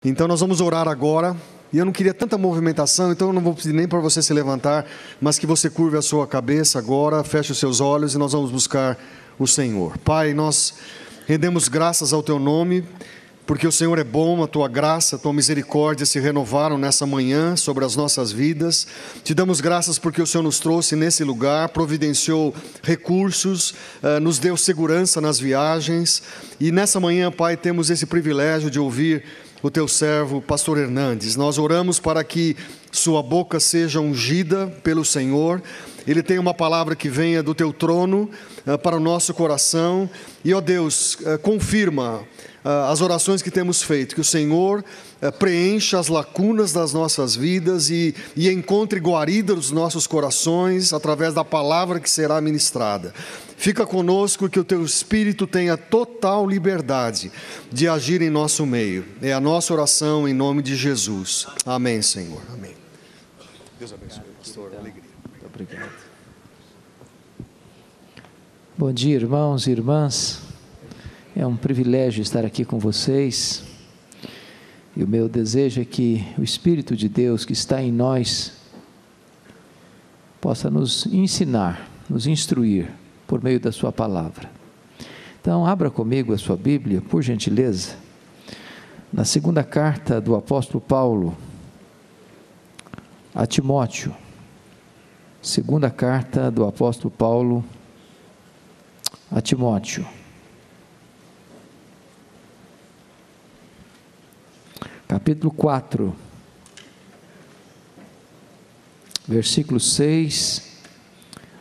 Então nós vamos orar agora, e eu não queria tanta movimentação, então eu não vou pedir nem para você se levantar, mas que você curve a sua cabeça agora, feche os seus olhos e nós vamos buscar o Senhor. Pai, nós rendemos graças ao Teu nome, porque o Senhor é bom, a Tua graça, a Tua misericórdia se renovaram nessa manhã sobre as nossas vidas. Te damos graças porque o Senhor nos trouxe nesse lugar, providenciou recursos, nos deu segurança nas viagens, e nessa manhã, Pai, temos esse privilégio de ouvir o Teu servo, pastor Hernandes. Nós oramos para que sua boca seja ungida pelo Senhor, ele tem uma palavra que venha do Teu trono para o nosso coração, e ó Deus, confirma as orações que temos feito, que o Senhor preencha as lacunas das nossas vidas e encontre guarida nos nossos corações através da palavra que será ministrada. Fica conosco, que o Teu Espírito tenha total liberdade de agir em nosso meio. É a nossa oração em nome de Jesus. Amém, Senhor. Amém. Deus abençoe, pastor. Alegria. Muito obrigado. Bom dia, irmãos e irmãs. É um privilégio estar aqui com vocês. E o meu desejo é que o Espírito de Deus que está em nós possa nos ensinar, nos instruir por meio da sua palavra. Então, abra comigo a sua Bíblia, por gentileza, na segunda carta do apóstolo Paulo a Timóteo. Segunda carta do apóstolo Paulo a Timóteo. Capítulo 4, versículos 6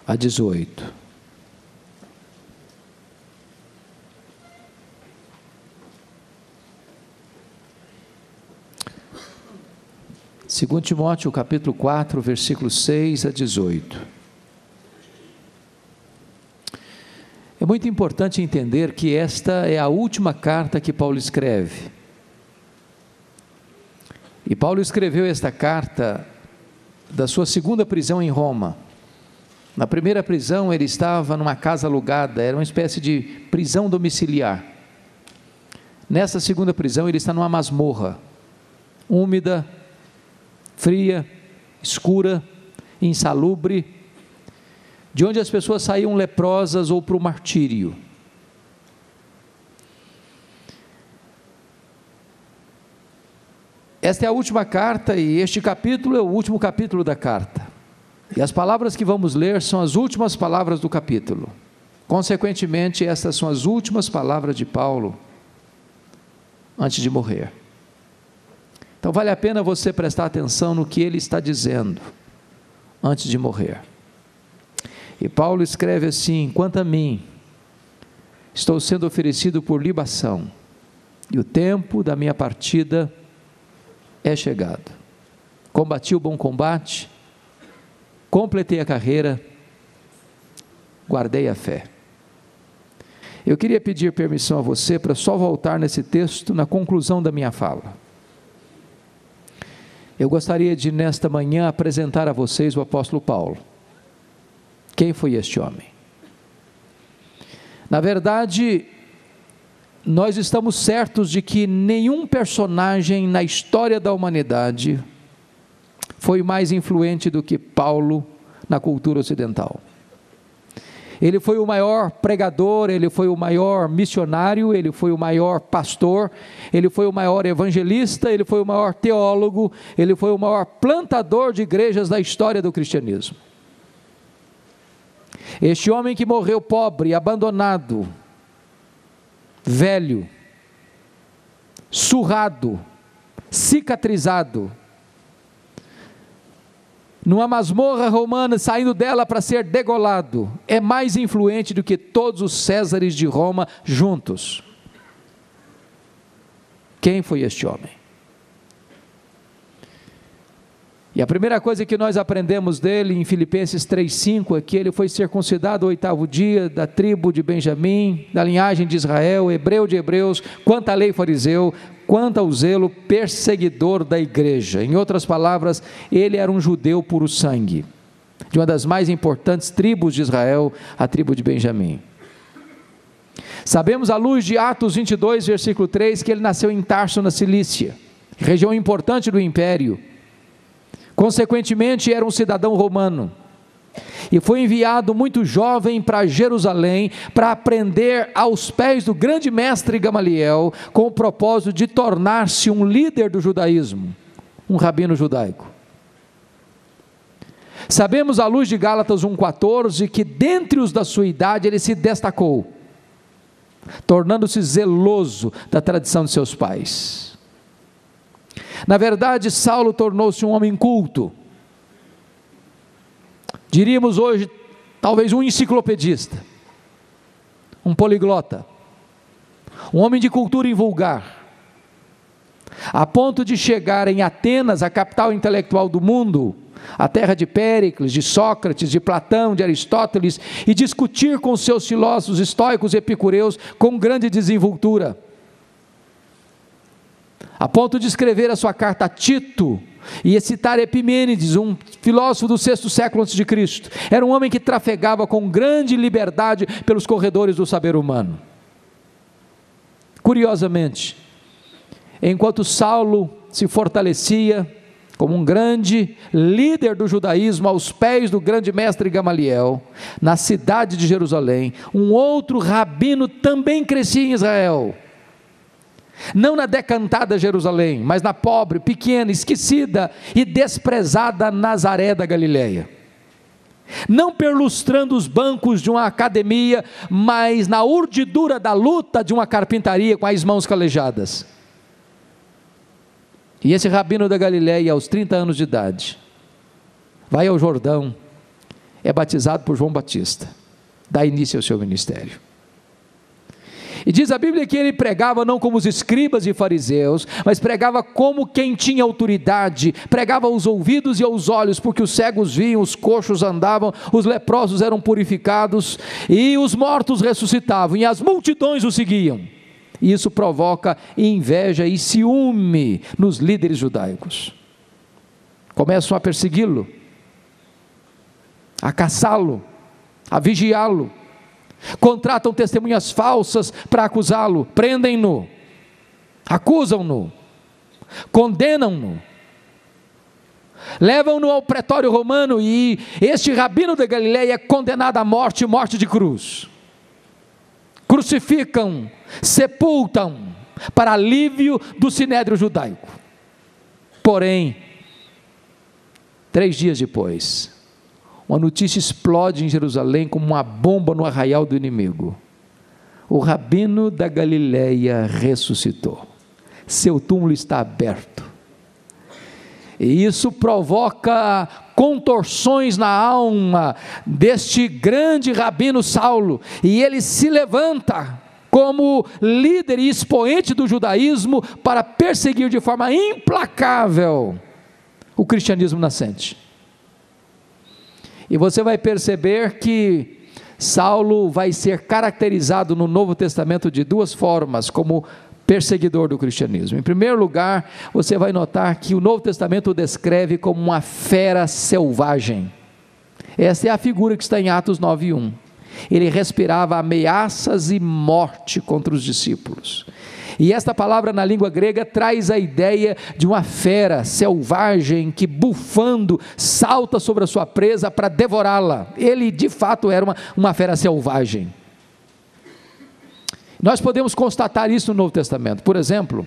a 18. Segundo Timóteo, capítulo 4, versículos 6 a 18. É muito importante entender que esta é a última carta que Paulo escreve. E Paulo escreveu esta carta da sua segunda prisão em Roma. Na primeira prisão ele estava numa casa alugada, era uma espécie de prisão domiciliar. Nessa segunda prisão ele está numa masmorra, úmida, fria, escura, insalubre, de onde as pessoas saíam leprosas ou para o martírio. Esta é a última carta e este capítulo é o último capítulo da carta. E as palavras que vamos ler são as últimas palavras do capítulo. Consequentemente, estas são as últimas palavras de Paulo antes de morrer. Então vale a pena você prestar atenção no que ele está dizendo antes de morrer. E Paulo escreve assim: quanto a mim, estou sendo oferecido por libação, e o tempo da minha partida é chegado. Combati o bom combate, completei a carreira, guardei a fé. Eu queria pedir permissão a você para só voltar nesse texto na conclusão da minha fala. Eu gostaria de nesta manhã apresentar a vocês o apóstolo Paulo. Quem foi este homem? Na verdade, nós estamos certos de que nenhum personagem na história da humanidade foi mais influente do que Paulo na cultura ocidental. Ele foi o maior pregador, ele foi o maior missionário, ele foi o maior pastor, ele foi o maior evangelista, ele foi o maior teólogo, ele foi o maior plantador de igrejas da história do cristianismo. Este homem que morreu pobre, abandonado, velho, surrado, cicatrizado, numa masmorra romana, saindo dela para ser degolado, é mais influente do que todos os Césares de Roma juntos. Quem foi este homem? E a primeira coisa que nós aprendemos dele em Filipenses 3,5 é que ele foi circuncidado ao 8º dia, da tribo de Benjamim, da linhagem de Israel, hebreu de hebreus, quanto à lei fariseu, quanto ao zelo perseguidor da igreja. Em outras palavras, ele era um judeu puro sangue, de uma das mais importantes tribos de Israel, a tribo de Benjamim. Sabemos à luz de Atos 22, versículo 3, que ele nasceu em Tarso, na Cilícia, região importante do império. Consequentemente, era um cidadão romano. E foi enviado muito jovem para Jerusalém para aprender aos pés do grande mestre Gamaliel, com o propósito de tornar-se um líder do judaísmo, um rabino judaico. Sabemos à luz de Gálatas 1,14 que dentre os da sua idade ele se destacou, tornando-se zeloso da tradição de seus pais. Na verdade, Saulo tornou-se um homem culto. Diríamos hoje, talvez um enciclopedista, um poliglota, um homem de cultura invulgar, a ponto de chegar em Atenas, a capital intelectual do mundo, a terra de Péricles, de Sócrates, de Platão, de Aristóteles, e discutir com seus filósofos estoicos e epicureus com grande desenvoltura, a ponto de escrever a sua carta a Tito, e citar Epimênides, um filósofo do 6º século a.C. Era um homem que trafegava com grande liberdade pelos corredores do saber humano. Curiosamente, enquanto Saulo se fortalecia como um grande líder do judaísmo aos pés do grande mestre Gamaliel, na cidade de Jerusalém, um outro rabino também crescia em Israel, não na decantada Jerusalém, mas na pobre, pequena, esquecida e desprezada Nazaré da Galileia, não perlustrando os bancos de uma academia, mas na urdidura da luta de uma carpintaria com as mãos calejadas. E esse rabino da Galileia, aos 30 anos de idade, vai ao Jordão, é batizado por João Batista, dá início ao seu ministério. E diz a Bíblia que ele pregava não como os escribas e fariseus, mas pregava como quem tinha autoridade, pregava aos ouvidos e aos olhos, porque os cegos viam, os coxos andavam, os leprosos eram purificados, e os mortos ressuscitavam, e as multidões o seguiam. E isso provoca inveja e ciúme nos líderes judaicos. Começam a persegui-lo, a caçá-lo, a vigiá-lo, contratam testemunhas falsas para acusá-lo, prendem-no, acusam-no, condenam-no, levam-no ao pretório romano, e este rabino da Galileia é condenado à morte, morte de cruz. Crucificam, sepultam, para alívio do sinédrio judaico. Porém, 3 dias depois, uma notícia explode em Jerusalém como uma bomba no arraial do inimigo. O rabino da Galileia ressuscitou, seu túmulo está aberto, e isso provoca contorções na alma deste grande rabino Saulo, e ele se levanta como líder e expoente do judaísmo para perseguir de forma implacável o cristianismo nascente. E você vai perceber que Saulo vai ser caracterizado no Novo Testamento de 2 formas como perseguidor do cristianismo. Em primeiro lugar, você vai notar que o Novo Testamento o descreve como uma fera selvagem. Essa é a figura que está em Atos 9:1. Ele respirava ameaças e morte contra os discípulos. E esta palavra na língua grega traz a ideia de uma fera selvagem que, bufando, salta sobre a sua presa para devorá-la. Ele de fato era uma fera selvagem. Nós podemos constatar isso no Novo Testamento. Por exemplo,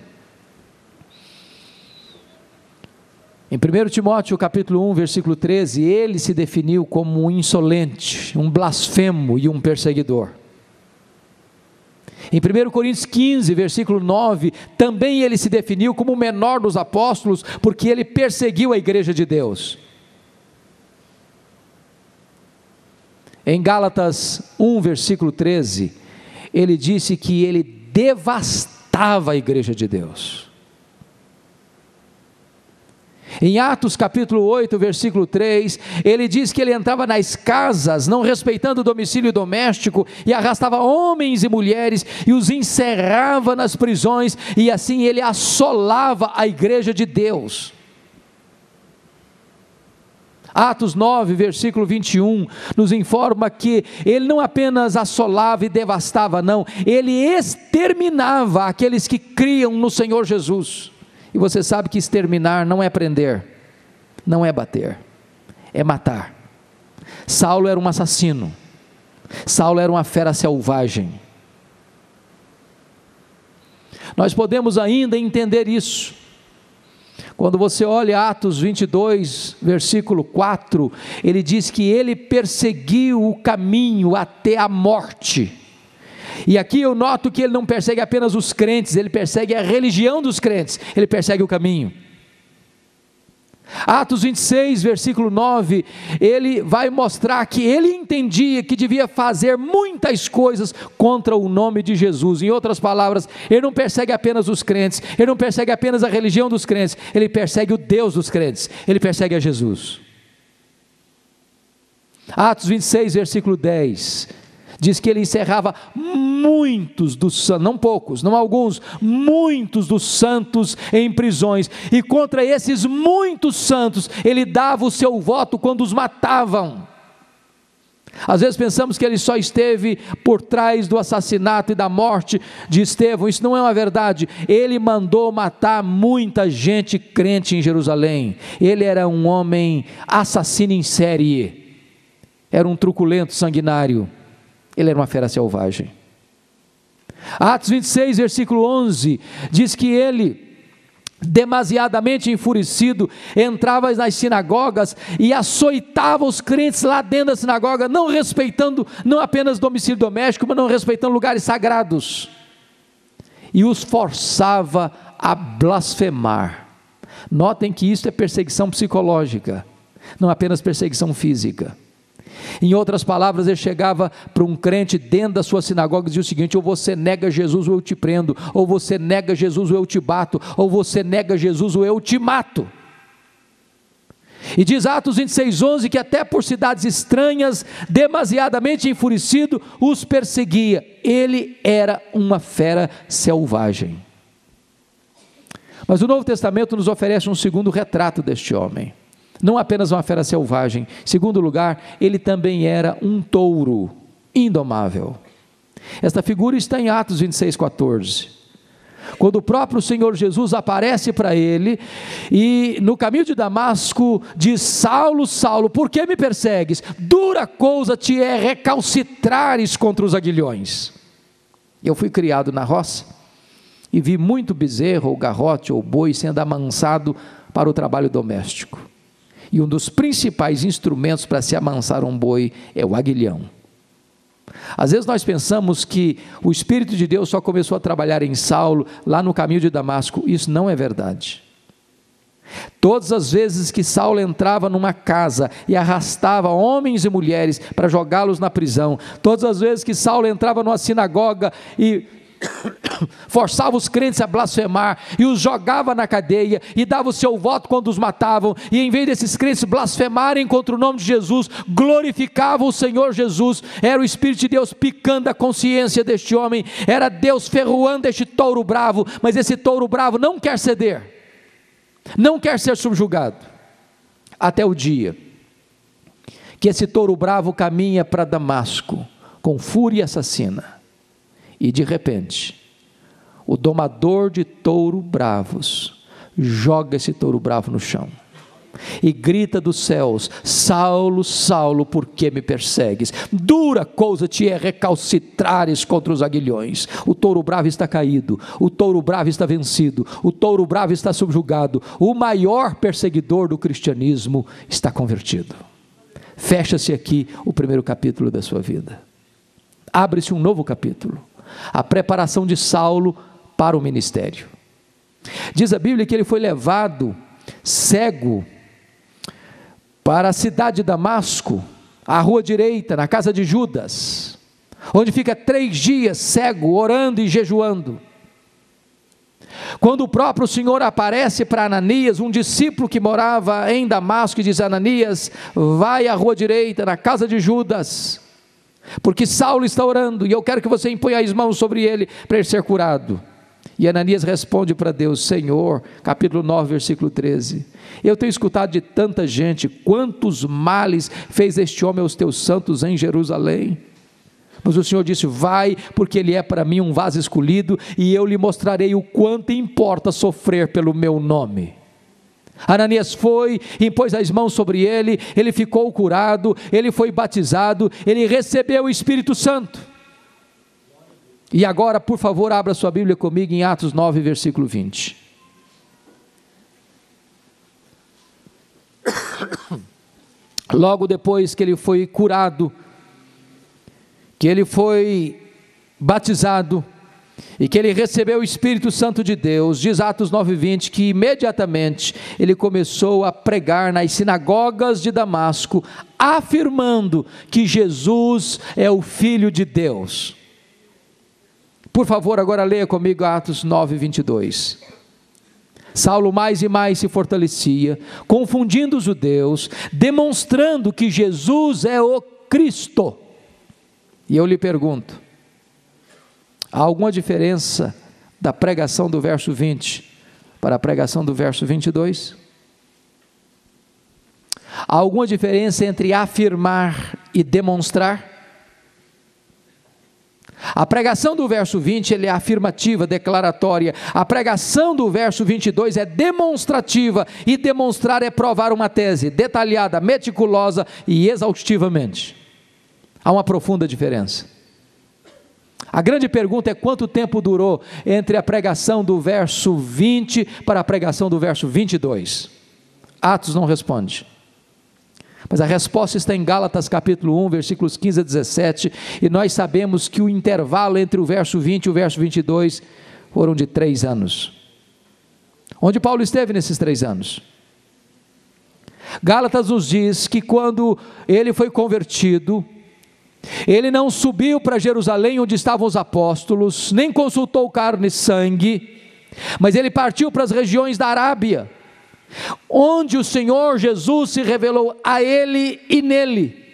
em 1 Timóteo capítulo 1, versículo 13, ele se definiu como um insolente, um blasfemo e um perseguidor. Em 1 Coríntios 15, versículo 9, também ele se definiu como o menor dos apóstolos, porque ele perseguiu a igreja de Deus. Em Gálatas 1, versículo 13, ele disse que ele devastava a igreja de Deus. Em Atos capítulo 8, versículo 3, ele diz que ele entrava nas casas, não respeitando o domicílio doméstico, e arrastava homens e mulheres, e os encerrava nas prisões, e assim ele assolava a igreja de Deus. Atos 9, versículo 21, nos informa que ele não apenas assolava e devastava, não, ele exterminava aqueles que criam no Senhor Jesus. E você sabe que exterminar não é prender, não é bater, é matar. Saulo era um assassino, Saulo era uma fera selvagem. Nós podemos ainda entender isso, quando você olha Atos 22, versículo 4, ele diz que ele perseguiu o caminho até a morte. E aqui eu noto que ele não persegue apenas os crentes, ele persegue a religião dos crentes, ele persegue o caminho. Atos 26, versículo 9, ele vai mostrar que ele entendia que devia fazer muitas coisas contra o nome de Jesus. Em outras palavras, ele não persegue apenas os crentes, ele não persegue apenas a religião dos crentes, ele persegue o Deus dos crentes, ele persegue a Jesus. Atos 26, versículo 10, diz que ele encerrava muitos dos santos, não poucos, não alguns, muitos dos santos em prisões, e contra esses muitos santos, ele dava o seu voto quando os matavam. Às vezes pensamos que ele só esteve por trás do assassinato e da morte de Estevão, isso não é uma verdade. Ele mandou matar muita gente crente em Jerusalém, ele era um homem assassino em série, era um truculento sanguinário, ele era uma fera selvagem. Atos 26, versículo 11, diz que ele, demasiadamente enfurecido, entrava nas sinagogas e açoitava os crentes lá dentro da sinagoga, não respeitando, não apenas domicílio doméstico, mas não respeitando lugares sagrados, e os forçava a blasfemar. Notem que isso é perseguição psicológica, não apenas perseguição física. Em outras palavras, ele chegava para um crente dentro da sua sinagoga e dizia o seguinte: ou você nega Jesus ou eu te prendo, ou você nega Jesus ou eu te bato, ou você nega Jesus ou eu te mato. E diz Atos 26, 11, que até por cidades estranhas, demasiadamente enfurecido, os perseguia. Ele era uma fera selvagem. Mas o Novo Testamento nos oferece um segundo retrato deste homem. Não apenas uma fera selvagem, em segundo lugar, ele também era um touro indomável. Esta figura está em Atos 26, 14, quando o próprio Senhor Jesus aparece para ele, e no caminho de Damasco, diz: Saulo, Saulo, por que me persegues? Dura coisa te é recalcitrares contra os aguilhões. Eu fui criado na roça, e vi muito bezerro, ou garrote, ou boi sendo amansado para o trabalho doméstico. E um dos principais instrumentos para se amansar um boi é o aguilhão. Às vezes nós pensamos que o Espírito de Deus só começou a trabalhar em Saulo, lá no caminho de Damasco. Isso não é verdade. Todas as vezes que Saulo entrava numa casa e arrastava homens e mulheres para jogá-los na prisão, todas as vezes que Saulo entrava numa sinagoga e forçava os crentes a blasfemar e os jogava na cadeia e dava o seu voto quando os matavam, e em vez desses crentes blasfemarem contra o nome de Jesus, glorificavam o Senhor Jesus, era o Espírito de Deus picando a consciência deste homem, era Deus ferroando este touro bravo, mas esse touro bravo não quer ceder, não quer ser subjugado, até o dia que esse touro bravo caminha para Damasco com fúria assassina. E de repente, o domador de touro bravos joga esse touro bravo no chão e grita dos céus: Saulo, Saulo, por que me persegues? Dura coisa te é recalcitrares contra os aguilhões. O touro bravo está caído, o touro bravo está vencido, o touro bravo está subjugado, o maior perseguidor do cristianismo está convertido. Fecha-se aqui o primeiro capítulo da sua vida, abre-se um novo capítulo, a preparação de Saulo para o ministério. Diz a Bíblia que ele foi levado cego para a cidade de Damasco, à rua direita, na casa de Judas, onde fica 3 dias cego, orando e jejuando. Quando o próprio Senhor aparece para Ananias, um discípulo que morava em Damasco, e diz: Ananias, vai à rua direita, na casa de Judas, porque Saulo está orando, e eu quero que você imponha as mãos sobre ele, para ele ser curado. E Ananias responde para Deus: Senhor, capítulo 9, versículo 13, eu tenho escutado de tanta gente, quantos males fez este homem aos teus santos em Jerusalém. Mas o Senhor disse: vai, porque ele é para mim um vaso escolhido, e eu lhe mostrarei o quanto importa sofrer pelo meu nome. Ananias foi, impôs as mãos sobre ele, ele ficou curado, ele foi batizado, ele recebeu o Espírito Santo. E agora, por favor, abra sua Bíblia comigo em Atos 9, versículo 20. Logo depois que ele foi curado, que ele foi batizado e que ele recebeu o Espírito Santo de Deus, diz Atos 9:20, que imediatamente ele começou a pregar nas sinagogas de Damasco, afirmando que Jesus é o Filho de Deus. Por favor, agora leia comigo Atos 9:22. Saulo mais e mais se fortalecia, confundindo os judeus, demonstrando que Jesus é o Cristo. E eu lhe pergunto: há alguma diferença da pregação do verso 20 para a pregação do verso 22? Há alguma diferença entre afirmar e demonstrar? A pregação do verso 20 é afirmativa, declaratória. A pregação do verso 22 é demonstrativa, e demonstrar é provar uma tese detalhada, meticulosa e exaustivamente. Há uma profunda diferença. A grande pergunta é: quanto tempo durou entre a pregação do verso 20 para a pregação do verso 22? Atos não responde. Mas a resposta está em Gálatas capítulo 1, versículos 15 a 17, e nós sabemos que o intervalo entre o verso 20 e o verso 22 foram de 3 anos. Onde Paulo esteve nesses 3 anos? Gálatas nos diz que quando ele foi convertido, ele não subiu para Jerusalém onde estavam os apóstolos, nem consultou carne e sangue, mas ele partiu para as regiões da Arábia, onde o Senhor Jesus se revelou a ele e nele,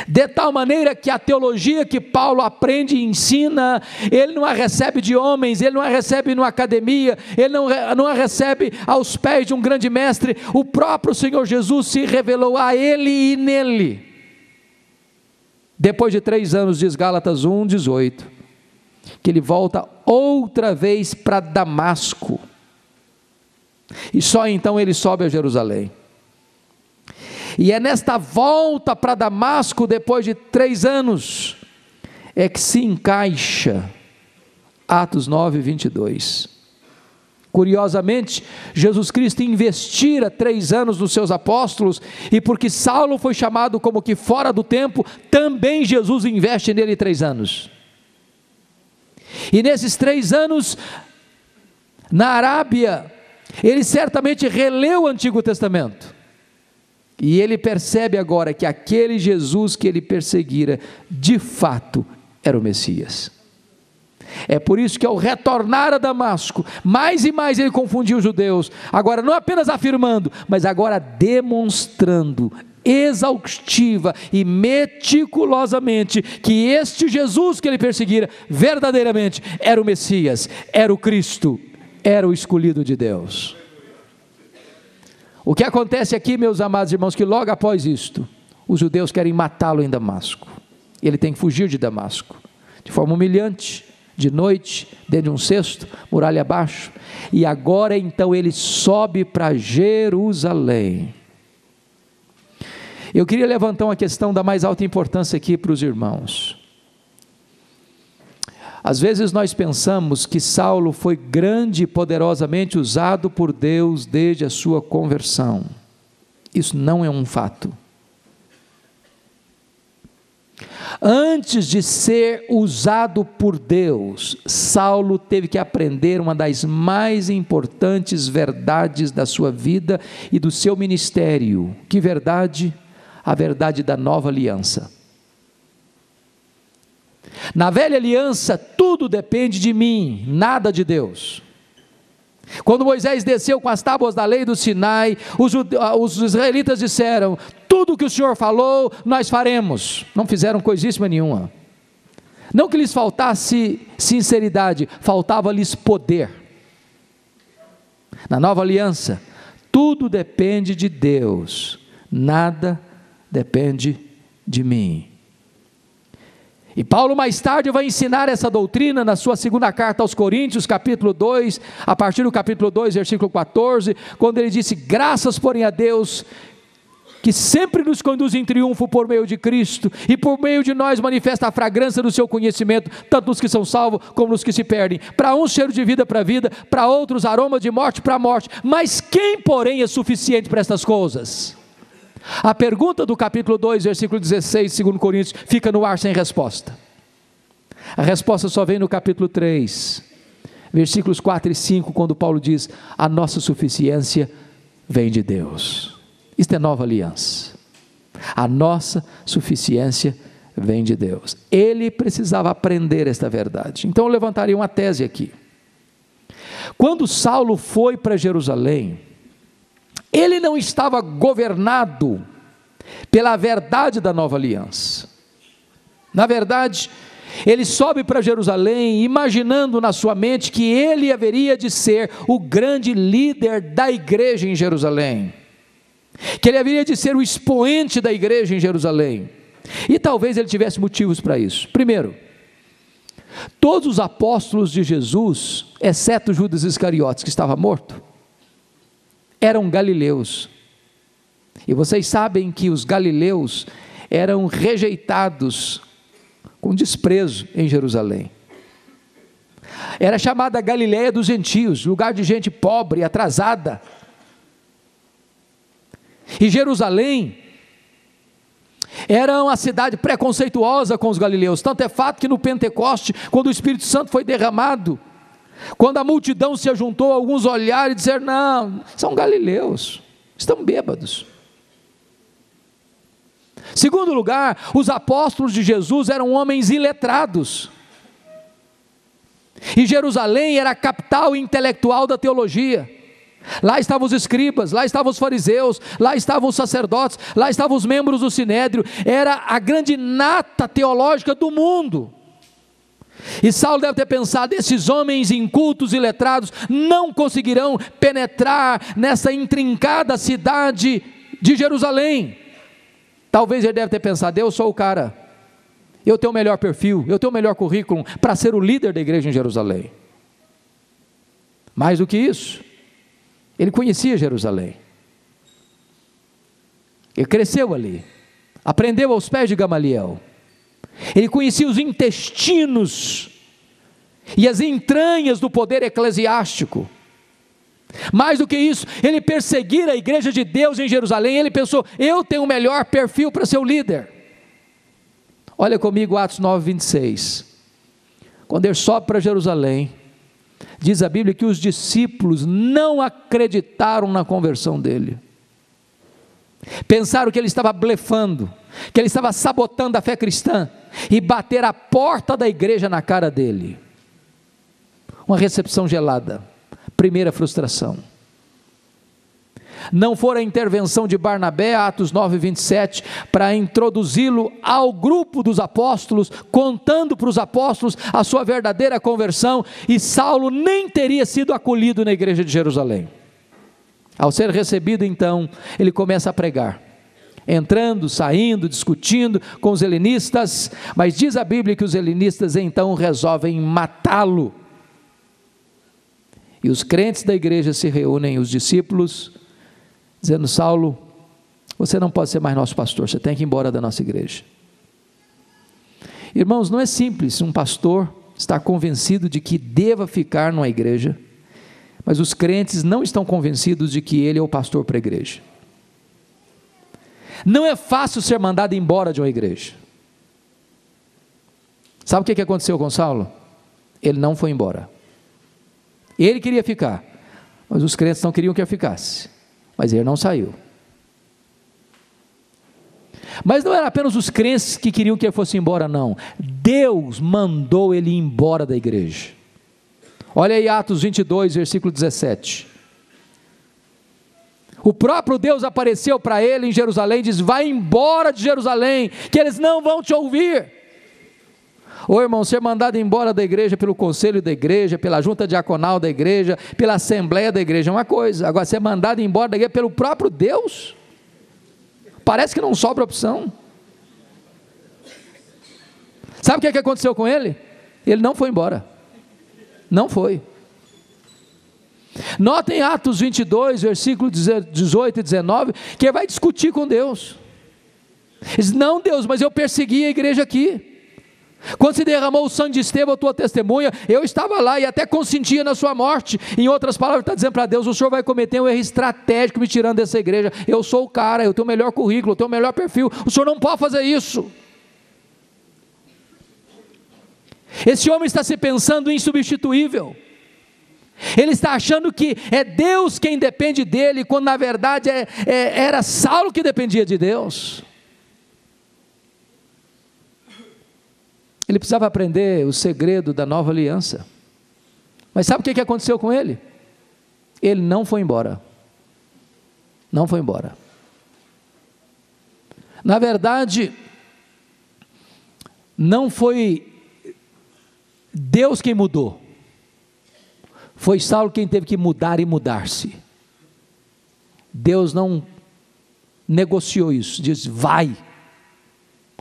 de tal maneira que a teologia que Paulo aprende e ensina, ele não a recebe de homens, ele não a recebe numa academia, ele não a recebe aos pés de um grande mestre. O próprio Senhor Jesus se revelou a ele e nele. Depois de 3 anos, diz Gálatas 1:18, que ele volta outra vez para Damasco, e só então ele sobe a Jerusalém. E é nesta volta para Damasco, depois de 3 anos, é que se encaixa Atos 9:22. Curiosamente, Jesus Cristo investira 3 anos dos seus apóstolos, e porque Saulo foi chamado como que fora do tempo, também Jesus investe nele 3 anos. E nesses 3 anos, na Arábia, ele certamente releu o Antigo Testamento, e ele percebe agora que aquele Jesus que ele perseguira, de fato, era o Messias. É por isso que ao retornar a Damasco, mais e mais ele confundiu os judeus, agora não apenas afirmando, mas agora demonstrando exaustiva e meticulosamente que este Jesus que ele perseguira, verdadeiramente era o Messias, era o Cristo, era o escolhido de Deus. O que acontece aqui, meus amados irmãos, que logo após isto, os judeus querem matá-lo em Damasco. Ele tem que fugir de Damasco, de forma humilhante, de noite, dentro de um cesto, muralha abaixo, e agora então ele sobe para Jerusalém. Eu queria levantar uma questão da mais alta importância aqui para os irmãos. Às vezes nós pensamos que Saulo foi grande e poderosamente usado por Deus desde a sua conversão. Isso não é um fato. Antes de ser usado por Deus, Saulo teve que aprender uma das mais importantes verdades da sua vida e do seu ministério. Que verdade? A verdade da nova aliança. Na velha aliança, tudo depende de mim, nada de Deus. Quando Moisés desceu com as tábuas da lei do Sinai, os israelitas disseram: tudo que o Senhor falou, nós faremos. Não fizeram coisíssima nenhuma. Não que lhes faltasse sinceridade, faltava-lhes poder. Na nova aliança, tudo depende de Deus, nada depende de mim. E Paulo mais tarde vai ensinar essa doutrina na sua segunda carta aos Coríntios, capítulo 2, a partir do capítulo 2, versículo 14, quando ele disse: graças porém a Deus, que sempre nos conduz em triunfo por meio de Cristo, e por meio de nós manifesta a fragrância do seu conhecimento, tanto nos que são salvos como nos que se perdem. Para uns cheiro de vida para a vida, para outros aroma de morte para a morte. Mas quem porém é suficiente para estas coisas? A pergunta do capítulo 2, versículo 16, segundo Coríntios, fica no ar sem resposta. A resposta só vem no capítulo 3, versículos 4 e 5, quando Paulo diz: a nossa suficiência vem de Deus. Isto é nova aliança. A nossa suficiência vem de Deus. Ele precisava aprender esta verdade. Então eu levantaria uma tese aqui. Quando Saulo foi para Jerusalém, ele não estava governado pela verdade da nova aliança. Na verdade, ele sobe para Jerusalém imaginando na sua mente que ele haveria de ser o grande líder da igreja em Jerusalém, que ele haveria de ser o expoente da igreja em Jerusalém. E talvez ele tivesse motivos para isso. Primeiro, todos os apóstolos de Jesus, exceto Judas Iscariotes, que estava morto, eram galileus. E vocês sabem que os galileus eram rejeitados com desprezo em Jerusalém. Era chamada Galiléia dos gentios, lugar de gente pobre, atrasada. E Jerusalém era uma cidade preconceituosa com os galileus. Tanto é fato que no Pentecoste, quando o Espírito Santo foi derramado, quando a multidão se ajuntou, alguns olharam e disseram: não, são galileus, estão bêbados. Segundo lugar, os apóstolos de Jesus eram homens iletrados, e Jerusalém era a capital intelectual da teologia. Lá estavam os escribas, lá estavam os fariseus, lá estavam os sacerdotes, lá estavam os membros do sinédrio. Era a grande nata teológica do mundo. E Saulo deve ter pensado: esses homens incultos e letrados não conseguirão penetrar nessa intrincada cidade de Jerusalém. Talvez ele deve ter pensado: eu sou o cara, eu tenho o melhor perfil, eu tenho o melhor currículo para ser o líder da igreja em Jerusalém. Mais do que isso, ele conhecia Jerusalém, ele cresceu ali, aprendeu aos pés de Gamaliel, ele conhecia os intestinos e as entranhas do poder eclesiástico. Mais do que isso, ele perseguira a igreja de Deus em Jerusalém. Ele pensou: eu tenho o melhor perfil para ser o líder. Olha comigo Atos 9, 26. Quando ele sobe para Jerusalém, diz a Bíblia que os discípulos não acreditaram na conversão dele. Pensaram que ele estava blefando, que ele estava sabotando a fé cristã, e bateram a porta da igreja na cara dele. Uma recepção gelada. Primeira frustração. Não fora a intervenção de Barnabé, Atos 9, 27, para introduzi-lo ao grupo dos apóstolos, contando para os apóstolos a sua verdadeira conversão, e Saulo nem teria sido acolhido na igreja de Jerusalém. Ao ser recebido, então, ele começa a pregar, entrando, saindo, discutindo com os helenistas, mas diz a Bíblia que os helenistas então resolvem matá-lo. E os crentes da igreja se reúnem, os discípulos, dizendo: Saulo, você não pode ser mais nosso pastor, você tem que ir embora da nossa igreja. Irmãos, não é simples um pastor estar convencido de que deva ficar numa igreja, mas os crentes não estão convencidos de que ele é o pastor para a igreja. Não é fácil ser mandado embora de uma igreja. Sabe o que aconteceu com Saulo? Ele não foi embora. Ele queria ficar, mas os crentes não queriam que ele ficasse, mas ele não saiu. Mas não era apenas os crentes que queriam que ele fosse embora, não. Deus mandou ele ir embora da igreja. Olha aí Atos 22, versículo 17. O próprio Deus apareceu para ele em Jerusalém e diz: vai embora de Jerusalém, que eles não vão te ouvir. Ô irmão, ser mandado embora da igreja pelo conselho da igreja, pela junta diaconal da igreja, pela assembleia da igreja é uma coisa, agora ser mandado embora da igreja pelo próprio Deus, parece que não sobra opção. Sabe o que aconteceu com ele? Ele não foi embora. Não foi. Notem Atos 22, versículos 18 e 19, que ele vai discutir com Deus. Ele diz: não, Deus, mas eu persegui a igreja aqui. Quando se derramou o sangue de Estevão, a tua testemunha, eu estava lá e até consentia na sua morte. Em outras palavras, está dizendo para Deus: o Senhor vai cometer um erro estratégico me tirando dessa igreja. Eu sou o cara, eu tenho o melhor currículo, eu tenho o melhor perfil. O Senhor não pode fazer isso. Esse homem está se pensando insubstituível. Ele está achando que é Deus quem depende dele, quando na verdade era Saulo que dependia de Deus. Ele precisava aprender o segredo da nova aliança. Mas sabe o que aconteceu com ele? Ele não foi embora. Não foi embora. Na verdade, não foi Deus quem mudou. Foi Saulo quem teve que mudar e mudar-se. Deus não negociou isso. Diz: vai,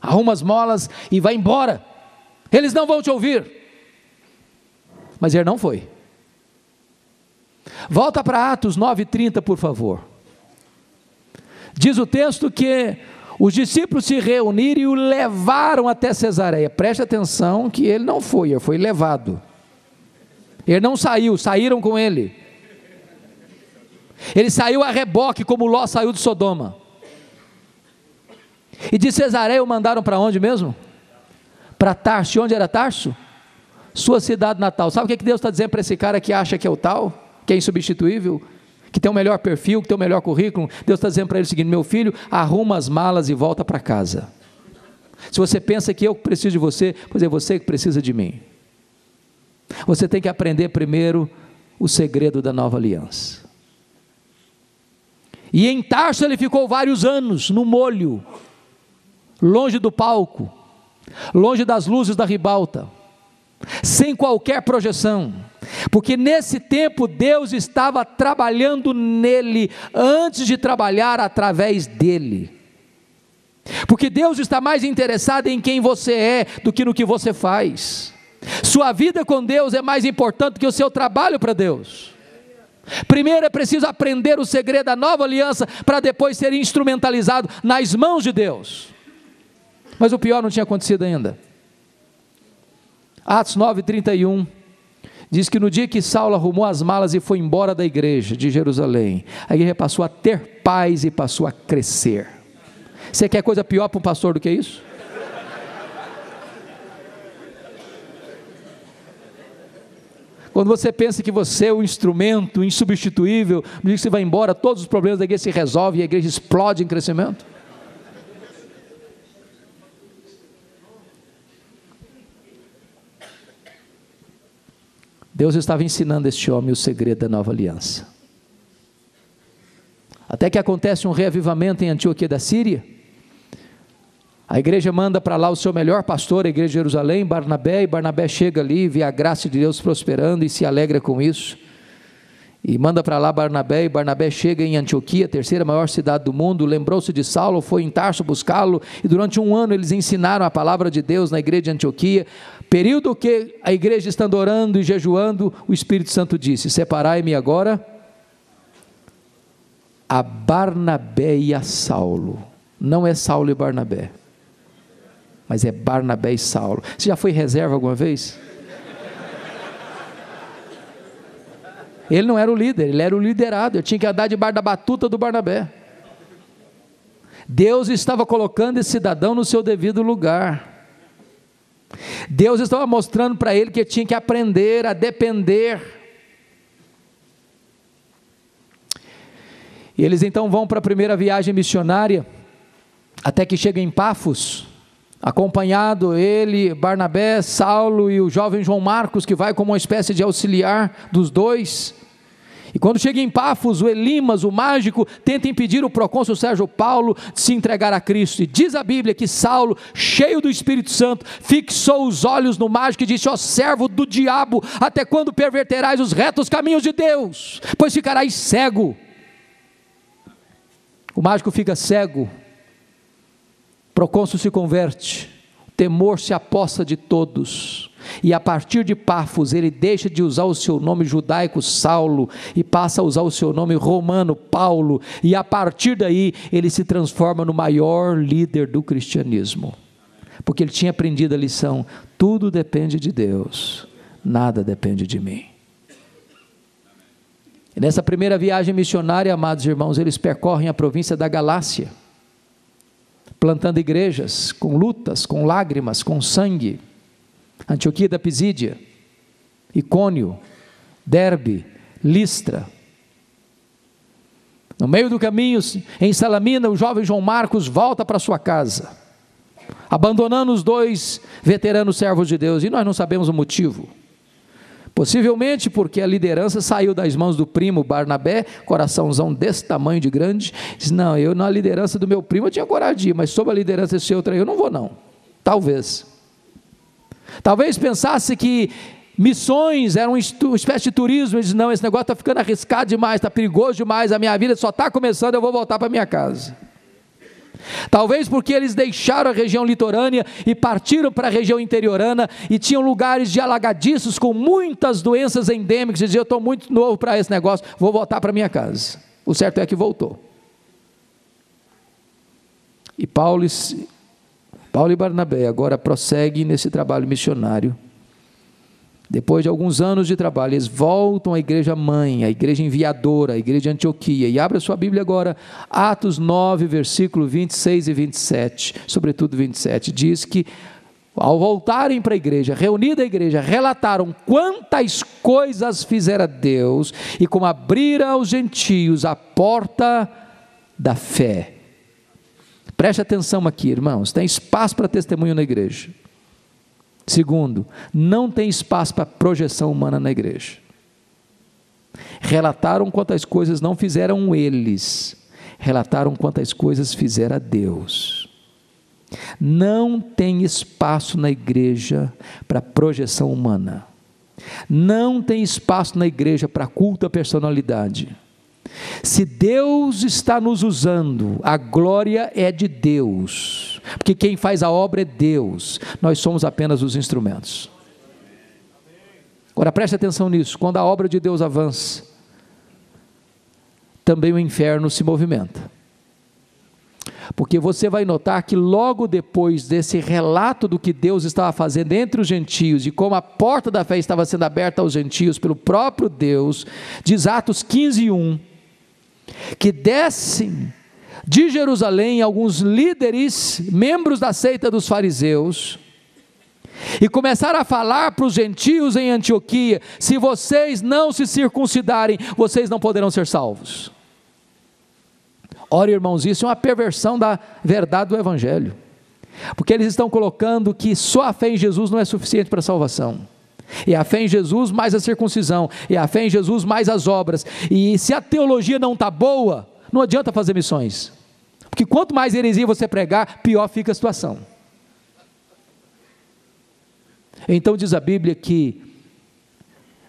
arruma as molas e vai embora. Eles não vão te ouvir. Mas ele não foi. Volta para Atos 9:30, por favor. Diz o texto que os discípulos se reuniram e o levaram até Cesareia. Preste atenção que ele não foi, ele foi levado. Ele não saiu, saíram com ele. Ele saiu a reboque, como Ló saiu de Sodoma. E de Cesareia o mandaram para onde mesmo? Para Tarso. Onde era Tarso? Sua cidade natal. Sabe o que Deus está dizendo para esse cara que acha que é o tal, que é insubstituível, que tem o melhor perfil, que tem o melhor currículo? Deus está dizendo para ele o seguinte: meu filho, arruma as malas e volta para casa. Se você pensa que eu preciso de você, pois é você que precisa de mim. Você tem que aprender primeiro o segredo da nova aliança. E em Tarso ele ficou vários anos, no molho, longe do palco, longe das luzes da ribalta, sem qualquer projeção, porque nesse tempo Deus estava trabalhando nele, antes de trabalhar através dele, porque Deus está mais interessado em quem você é, do que no que você faz. Sua vida com Deus é mais importante que o seu trabalho para Deus. Primeiro é preciso aprender o segredo da nova aliança, para depois ser instrumentalizado nas mãos de Deus. Mas o pior não tinha acontecido ainda. Atos 9:31 diz que no dia que Saulo arrumou as malas e foi embora da igreja de Jerusalém, a igreja passou a ter paz e passou a crescer. Você quer coisa pior para um pastor do que isso? Quando você pensa que você é o instrumento insubstituível, no dia que você vai embora, todos os problemas da igreja se resolvem e a igreja explode em crescimento. Deus estava ensinando a este homem o segredo da nova aliança. Até que acontece um reavivamento em Antioquia da Síria. A igreja manda para lá o seu melhor pastor, a igreja de Jerusalém, Barnabé, e Barnabé chega ali, vê a graça de Deus prosperando e se alegra com isso, e manda para lá Barnabé, e Barnabé chega em Antioquia, a terceira maior cidade do mundo, lembrou-se de Saulo, foi em Tarso buscá-lo, e durante um ano eles ensinaram a palavra de Deus na igreja de Antioquia, período que a igreja estando orando e jejuando, o Espírito Santo disse: separai-me agora a Barnabé e a Saulo. Não é Saulo e Barnabé, mas é Barnabé e Saulo. Você já foi reserva alguma vez? Ele não era o líder, ele era o liderado. Eu tinha que andar debaixo da batuta do Barnabé. Deus estava colocando esse cidadão no seu devido lugar. Deus estava mostrando para ele que ele tinha que aprender a depender. E eles então vão para a primeira viagem missionária, até que chega em Pafos, acompanhado ele, Barnabé, Saulo e o jovem João Marcos, que vai como uma espécie de auxiliar dos dois. E quando chega em Pafos, o Elimas, o mágico, tenta impedir o procônsul Sérgio Paulo de se entregar a Cristo. E diz a Bíblia que Saulo, cheio do Espírito Santo, fixou os olhos no mágico e disse: ó servo do diabo, até quando perverterás os retos caminhos de Deus? Pois ficarás cego. O mágico fica cego. O procônsul se converte. O temor se aposta de todos, e a partir de Pafos ele deixa de usar o seu nome judaico Saulo e passa a usar o seu nome romano Paulo, e a partir daí ele se transforma no maior líder do cristianismo, porque ele tinha aprendido a lição: tudo depende de Deus, nada depende de mim. E nessa primeira viagem missionária, amados irmãos, eles percorrem a província da Galácia, plantando igrejas, com lutas, com lágrimas, com sangue. Antioquia da Pisídia, Icônio, Derbe, Listra. No meio do caminho, em Salamina, o jovem João Marcos volta para sua casa, abandonando os 2 veteranos servos de Deus, e nós não sabemos o motivo. Possivelmente porque a liderança saiu das mãos do primo Barnabé, coraçãozão desse tamanho de grande, disse: não, eu na liderança do meu primo eu tinha coragem de ir, mas sob a liderança desse outro aí eu não vou não. Talvez pensasse que missões eram uma espécie de turismo. Ele disse: não, esse negócio está ficando arriscado demais, está perigoso demais, a minha vida só está começando, eu vou voltar para minha casa. Talvez porque eles deixaram a região litorânea e partiram para a região interiorana, e tinham lugares de alagadiços com muitas doenças endêmicas, e diziam: eu estou muito novo para esse negócio, vou voltar para minha casa. O certo é que voltou. E Paulo e Barnabé agora prosseguem nesse trabalho missionário. Depois de alguns anos de trabalho, eles voltam à igreja mãe, à igreja enviadora, à igreja de Antioquia. E abra sua Bíblia agora, Atos 9, versículo 26 e 27, sobretudo 27, diz que ao voltarem para a igreja, reunida a igreja, relataram quantas coisas fizera Deus e como abrira aos gentios a porta da fé. Preste atenção aqui, irmãos, tem espaço para testemunho na igreja. Segundo, não tem espaço para projeção humana na igreja. Relataram quantas coisas não fizeram eles, relataram quantas coisas fizera Deus. Não tem espaço na igreja para projeção humana. Não tem espaço na igreja para culto à personalidade. Se Deus está nos usando, a glória é de Deus, porque quem faz a obra é Deus, nós somos apenas os instrumentos. Agora preste atenção nisso: quando a obra de Deus avança, também o inferno se movimenta, porque você vai notar que logo depois desse relato do que Deus estava fazendo entre os gentios, e como a porta da fé estava sendo aberta aos gentios pelo próprio Deus, diz Atos 15:1, que descem de Jerusalém alguns líderes, membros da seita dos fariseus, e começaram a falar para os gentios em Antioquia: se vocês não se circuncidarem, vocês não poderão ser salvos. Ora, irmãos, isso é uma perversão da verdade do evangelho, porque eles estão colocando que só a fé em Jesus não é suficiente para a salvação. É a fé em Jesus mais a circuncisão, é a fé em Jesus mais as obras. E se a teologia não está boa, não adianta fazer missões, porque quanto mais heresia você pregar, pior fica a situação. Então diz a Bíblia que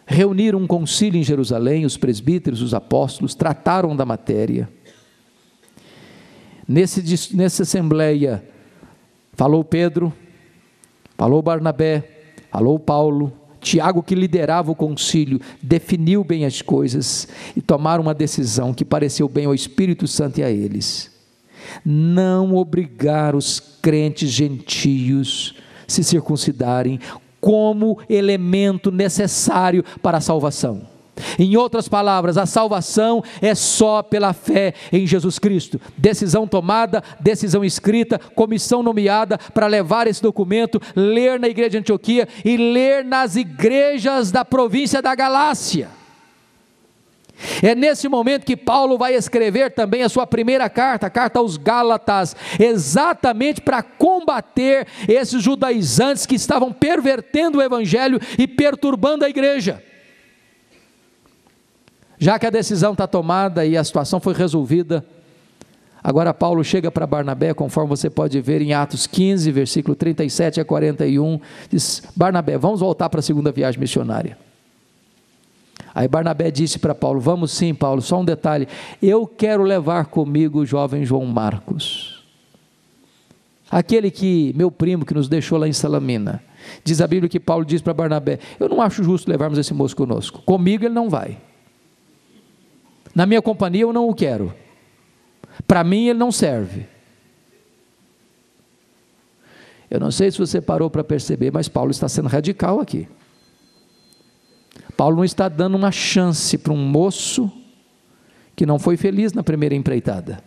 reuniram um concílio em Jerusalém, os presbíteros, os apóstolos, trataram da matéria. Nessa assembleia falou Pedro, falou Barnabé, falou Paulo. Tiago, que liderava o concílio, definiu bem as coisas e tomaram uma decisão que pareceu bem ao Espírito Santo e a eles: não obrigar os crentes gentios a se circuncidarem como elemento necessário para a salvação. Em outras palavras, a salvação é só pela fé em Jesus Cristo. Decisão tomada, decisão escrita, comissão nomeada para levar esse documento, ler na igreja de Antioquia e ler nas igrejas da província da Galácia. É nesse momento que Paulo vai escrever também a sua primeira carta, a carta aos Gálatas, exatamente para combater esses judaizantes que estavam pervertendo o evangelho e perturbando a igreja. Já que a decisão está tomada e a situação foi resolvida, agora Paulo chega para Barnabé, conforme você pode ver em Atos 15, versículo 37 a 41, diz: Barnabé, vamos voltar para a segunda viagem missionária. Aí Barnabé disse para Paulo: vamos sim, Paulo, só um detalhe, eu quero levar comigo o jovem João Marcos. aquele que, meu primo, que nos deixou lá em Salamina. Diz a Bíblia que Paulo diz para Barnabé: eu não acho justo levarmos esse moço conosco, comigo ele não vai, na minha companhia eu não o quero, para mim ele não serve. Eu não sei se você parou para perceber, mas Paulo está sendo radical aqui. Paulo não está dando uma chance para um moço que não foi feliz na primeira empreitada.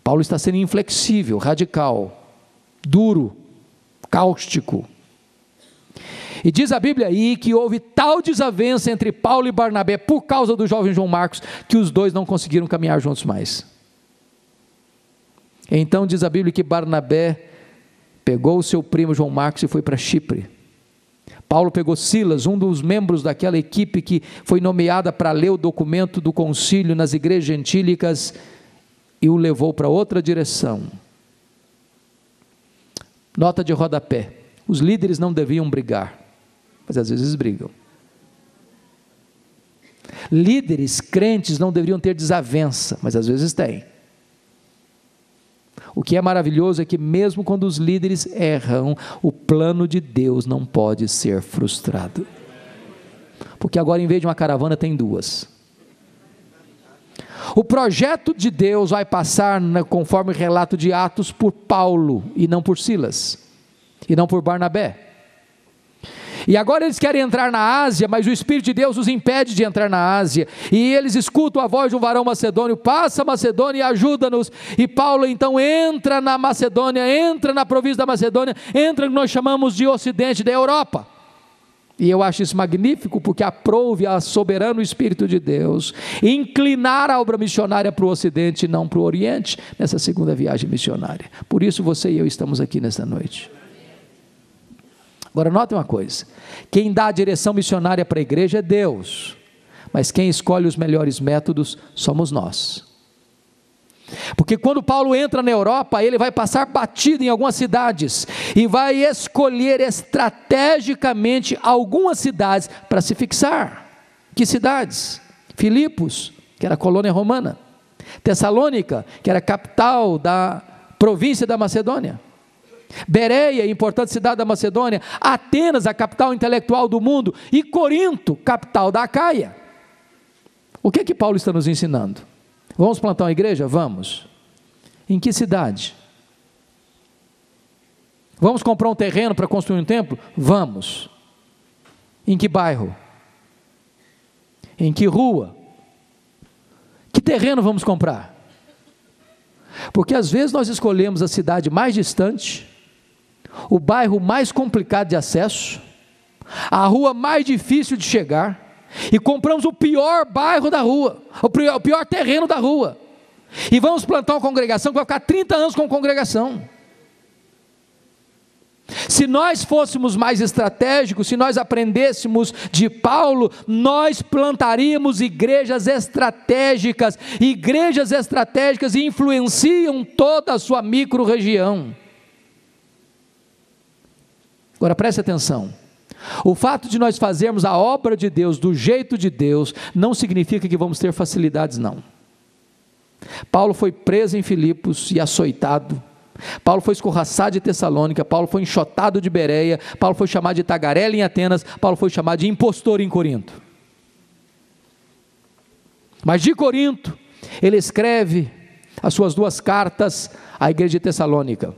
Paulo está sendo inflexível, radical, duro, cáustico. E diz a Bíblia aí que houve tal desavença entre Paulo e Barnabé por causa do jovem João Marcos, que os dois não conseguiram caminhar juntos mais. Então diz a Bíblia que Barnabé pegou o seu primo João Marcos e foi para Chipre. Paulo pegou Silas, um dos membros daquela equipe que foi nomeada para ler o documento do concílio nas igrejas gentílicas, e o levou para outra direção. Nota de rodapé: os líderes não deviam brigar, mas às vezes brigam. Líderes crentes não deveriam ter desavença, mas às vezes têm. O que é maravilhoso é que mesmo quando os líderes erram, o plano de Deus não pode ser frustrado, porque agora em vez de uma caravana tem duas. O projeto de Deus vai passar, conforme o relato de Atos, por Paulo e não por Silas, e não por Barnabé. E agora eles querem entrar na Ásia, mas o Espírito de Deus os impede de entrar na Ásia, e eles escutam a voz de um varão macedônio: passa Macedônia e ajuda-nos. E Paulo então entra na Macedônia, entra na província da Macedônia, entra no que nós chamamos de Ocidente da Europa. E eu acho isso magnífico, porque aprouve a soberano Espírito de Deus inclinar a obra missionária para o Ocidente e não para o Oriente, nessa segunda viagem missionária. Por isso você e eu estamos aqui nesta noite. Agora note uma coisa: quem dá a direção missionária para a igreja é Deus, mas quem escolhe os melhores métodos somos nós. Porque quando Paulo entra na Europa, ele vai passar batido em algumas cidades, e vai escolher estrategicamente algumas cidades para se fixar. Que cidades? Filipos, que era colônia romana; Tessalônica, que era capital da província da Macedônia; Bereia, importante cidade da Macedônia; Atenas, a capital intelectual do mundo; e Corinto, capital da Acaia. O que é que Paulo está nos ensinando? Vamos plantar uma igreja? Vamos. Em que cidade? Vamos comprar um terreno para construir um templo? Vamos. Em que bairro? Em que rua? Que terreno vamos comprar? Porque às vezes nós escolhemos a cidade mais distante, o bairro mais complicado de acesso, a rua mais difícil de chegar, e compramos o pior bairro da rua, o pior terreno da rua, e vamos plantar uma congregação que vai ficar 30 anos com congregação. Se nós fôssemos mais estratégicos, se nós aprendêssemos de Paulo, nós plantaríamos igrejas estratégicas. Igrejas estratégicas influenciam toda a sua micro-região. Agora preste atenção: o fato de nós fazermos a obra de Deus do jeito de Deus, não significa que vamos ter facilidades, não. Paulo foi preso em Filipos e açoitado. Paulo foi escorraçado de Tessalônica. Paulo foi enxotado de Bereia. Paulo foi chamado de tagarela em Atenas. Paulo foi chamado de impostor em Corinto. Mas de Corinto, ele escreve as suas 2 cartas à igreja de Tessalônica.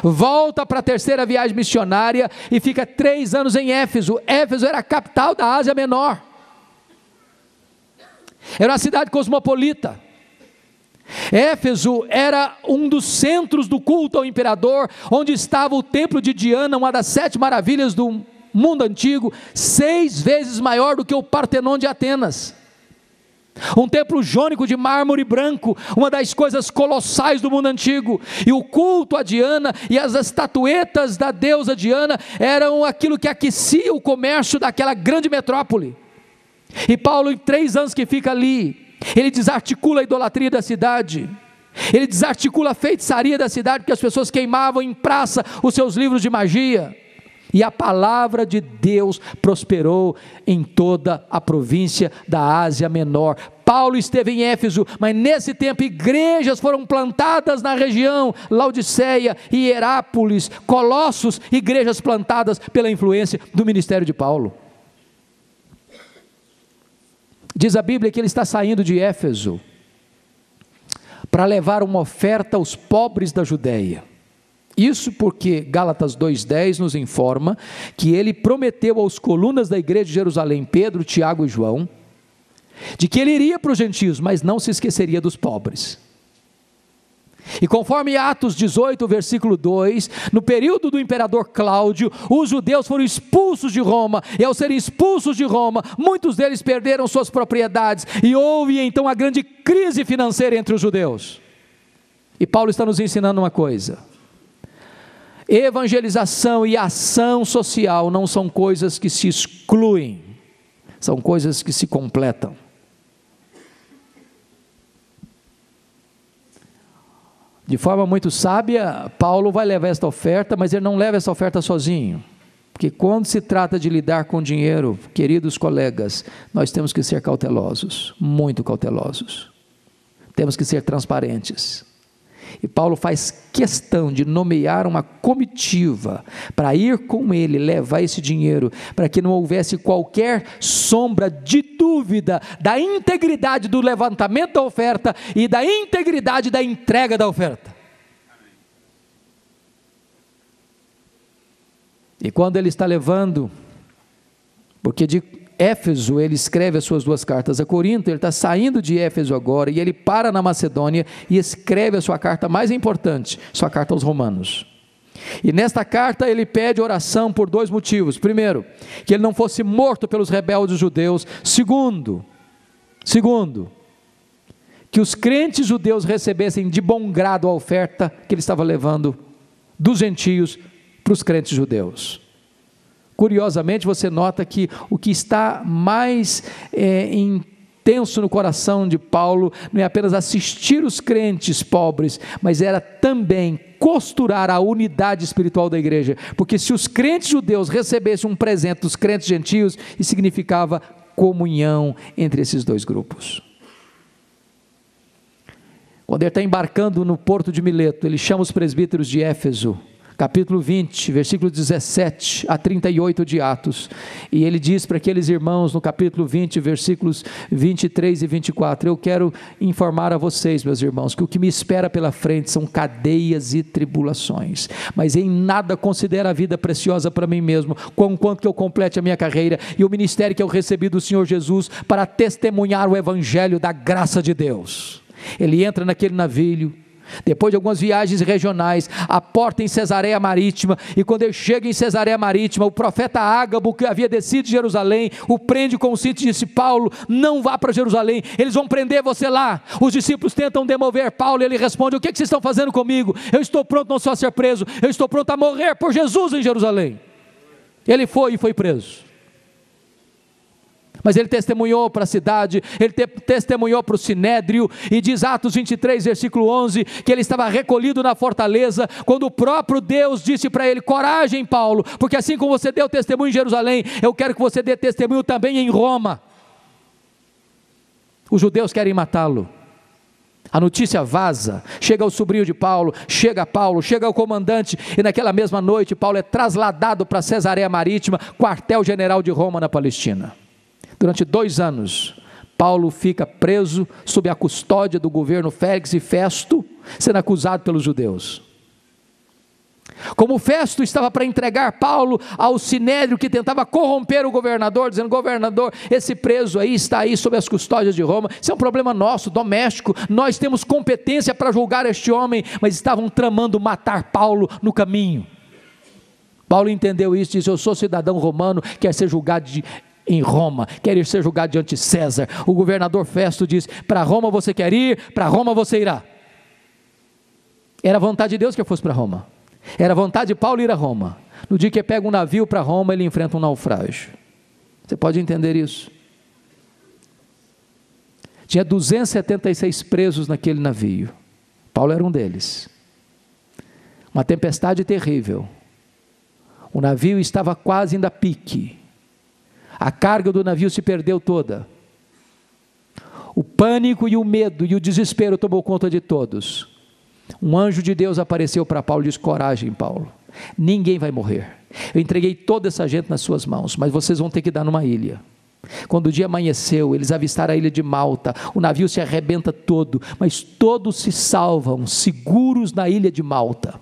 Volta para a terceira viagem missionária e fica 3 anos em Éfeso. Éfeso era a capital da Ásia Menor. Era uma cidade cosmopolita. Éfeso era um dos centros do culto ao imperador, onde estava o templo de Diana, uma das 7 maravilhas do mundo antigo, 6 vezes maior do que o Partenon de Atenas. Um templo jônico de mármore branco, uma das coisas colossais do mundo antigo. E o culto a Diana e as estatuetas da deusa Diana eram aquilo que aquecia o comércio daquela grande metrópole. E Paulo, em 3 anos que fica ali, ele desarticula a idolatria da cidade, ele desarticula a feitiçaria da cidade, porque as pessoas queimavam em praça os seus livros de magia. E a palavra de Deus prosperou em toda a província da Ásia Menor. Paulo esteve em Éfeso, mas nesse tempo igrejas foram plantadas na região, Laodiceia, Hierápolis, Colossos, igrejas plantadas pela influência do ministério de Paulo. Diz a Bíblia que ele está saindo de Éfeso para levar uma oferta aos pobres da Judéia. Isso porque Gálatas 2,10 nos informa que ele prometeu aos colunas da igreja de Jerusalém, Pedro, Tiago e João, de que ele iria para os gentios, mas não se esqueceria dos pobres. E conforme Atos 18, versículo 2, no período do imperador Cláudio, os judeus foram expulsos de Roma, e ao serem expulsos de Roma, muitos deles perderam suas propriedades, e houve então a grande crise financeira entre os judeus. E Paulo está nos ensinando uma coisa: evangelização e ação social não são coisas que se excluem, são coisas que se completam. De forma muito sábia, Paulo vai levar esta oferta, mas ele não leva essa oferta sozinho, porque quando se trata de lidar com dinheiro, queridos colegas, nós temos que ser cautelosos, muito cautelosos, temos que ser transparentes. E Paulo faz questão de nomear uma comitiva para ir com ele, levar esse dinheiro, para que não houvesse qualquer sombra de dúvida da integridade do levantamento da oferta e da integridade da entrega da oferta. E quando ele está levando, porque de Éfeso ele escreve as suas 2 cartas a Corinto, ele está saindo de Éfeso agora, e ele para na Macedônia e escreve a sua carta mais importante, sua carta aos Romanos. E nesta carta ele pede oração por 2 motivos: primeiro, que ele não fosse morto pelos rebeldes judeus; segundo, que os crentes judeus recebessem de bom grado a oferta que ele estava levando dos gentios para os crentes judeus. Curiosamente, você nota que o que está mais intenso no coração de Paulo não é apenas assistir os crentes pobres, mas era também costurar a unidade espiritual da igreja, porque se os crentes judeus recebessem um presente dos crentes gentios, isso significava comunhão entre esses 2 grupos. Quando ele está embarcando no porto de Mileto, ele chama os presbíteros de Éfeso, capítulo 20, versículo 17 a 38 de Atos, e ele diz para aqueles irmãos no capítulo 20, versículos 23 e 24, eu quero informar a vocês, meus irmãos, que o que me espera pela frente são cadeias e tribulações, mas em nada considero a vida preciosa para mim mesmo, conquanto que eu complete a minha carreira e o ministério que eu recebi do Senhor Jesus, para testemunhar o evangelho da graça de Deus. Ele entra naquele navio, depois de algumas viagens regionais, aporta em Cesareia Marítima, e quando ele chega em Cesareia Marítima, o profeta Ágabo, que havia descido de Jerusalém, o prende com o cinto e disse: Paulo, não vá para Jerusalém, eles vão prender você lá. Os discípulos tentam demover Paulo, e ele responde: o que vocês estão fazendo comigo? Eu estou pronto não só a ser preso, eu estou pronto a morrer por Jesus em Jerusalém. Ele foi e foi preso, mas ele testemunhou para a cidade, ele testemunhou para o Sinédrio, e diz Atos 23, versículo 11, que ele estava recolhido na fortaleza, quando o próprio Deus disse para ele: coragem, Paulo, porque assim como você deu testemunho em Jerusalém, eu quero que você dê testemunho também em Roma. Os judeus querem matá-lo. A notícia vaza, chega ao sobrinho de Paulo, chega ao comandante, e naquela mesma noite Paulo é trasladado para Cesareia Marítima, quartel-general de Roma na Palestina. Durante 2 anos, Paulo fica preso sob a custódia do governo Félix e Festo, sendo acusado pelos judeus. Como Festo estava para entregar Paulo ao Sinédrio, que tentava corromper o governador, dizendo: governador, esse preso aí está aí sob as custódias de Roma, isso é um problema nosso, doméstico, nós temos competência para julgar este homem, mas estavam tramando matar Paulo no caminho. Paulo entendeu isso e disse: eu sou cidadão romano, quero ser julgado em Roma, quer ir ser julgado diante de César. O governador Festo diz: para Roma você quer ir, para Roma você irá. Era a vontade de Deus que eu fosse para Roma, era a vontade de Paulo ir a Roma. No dia que ele pega um navio para Roma, ele enfrenta um naufrágio. Você pode entender isso? Tinha 276 presos naquele navio, Paulo era um deles. Uma tempestade terrível, O navio estava quase indo a pique. A carga do navio se perdeu toda. O pânico e o medo e o desespero tomou conta de todos. Um anjo de Deus apareceu para Paulo e disse: coragem, Paulo, ninguém vai morrer. Eu entreguei toda essa gente nas suas mãos, mas vocês vão ter que dar numa ilha. Quando o dia amanheceu, eles avistaram a ilha de Malta. O navio se arrebenta todo, mas todos se salvam, seguros na ilha de Malta.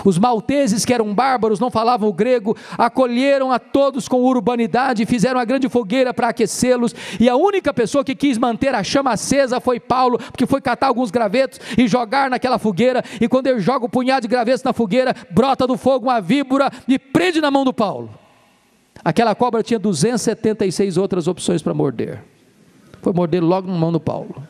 Os malteses, que eram bárbaros, não falavam o grego, acolheram a todos com urbanidade, fizeram uma grande fogueira para aquecê-los, e a única pessoa que quis manter a chama acesa foi Paulo, porque foi catar alguns gravetos e jogar naquela fogueira, e quando ele joga um punhado de gravetos na fogueira, brota do fogo uma víbora e prende na mão do Paulo. Aquela cobra tinha 276 outras opções para morder, foi morder logo na mão do Paulo.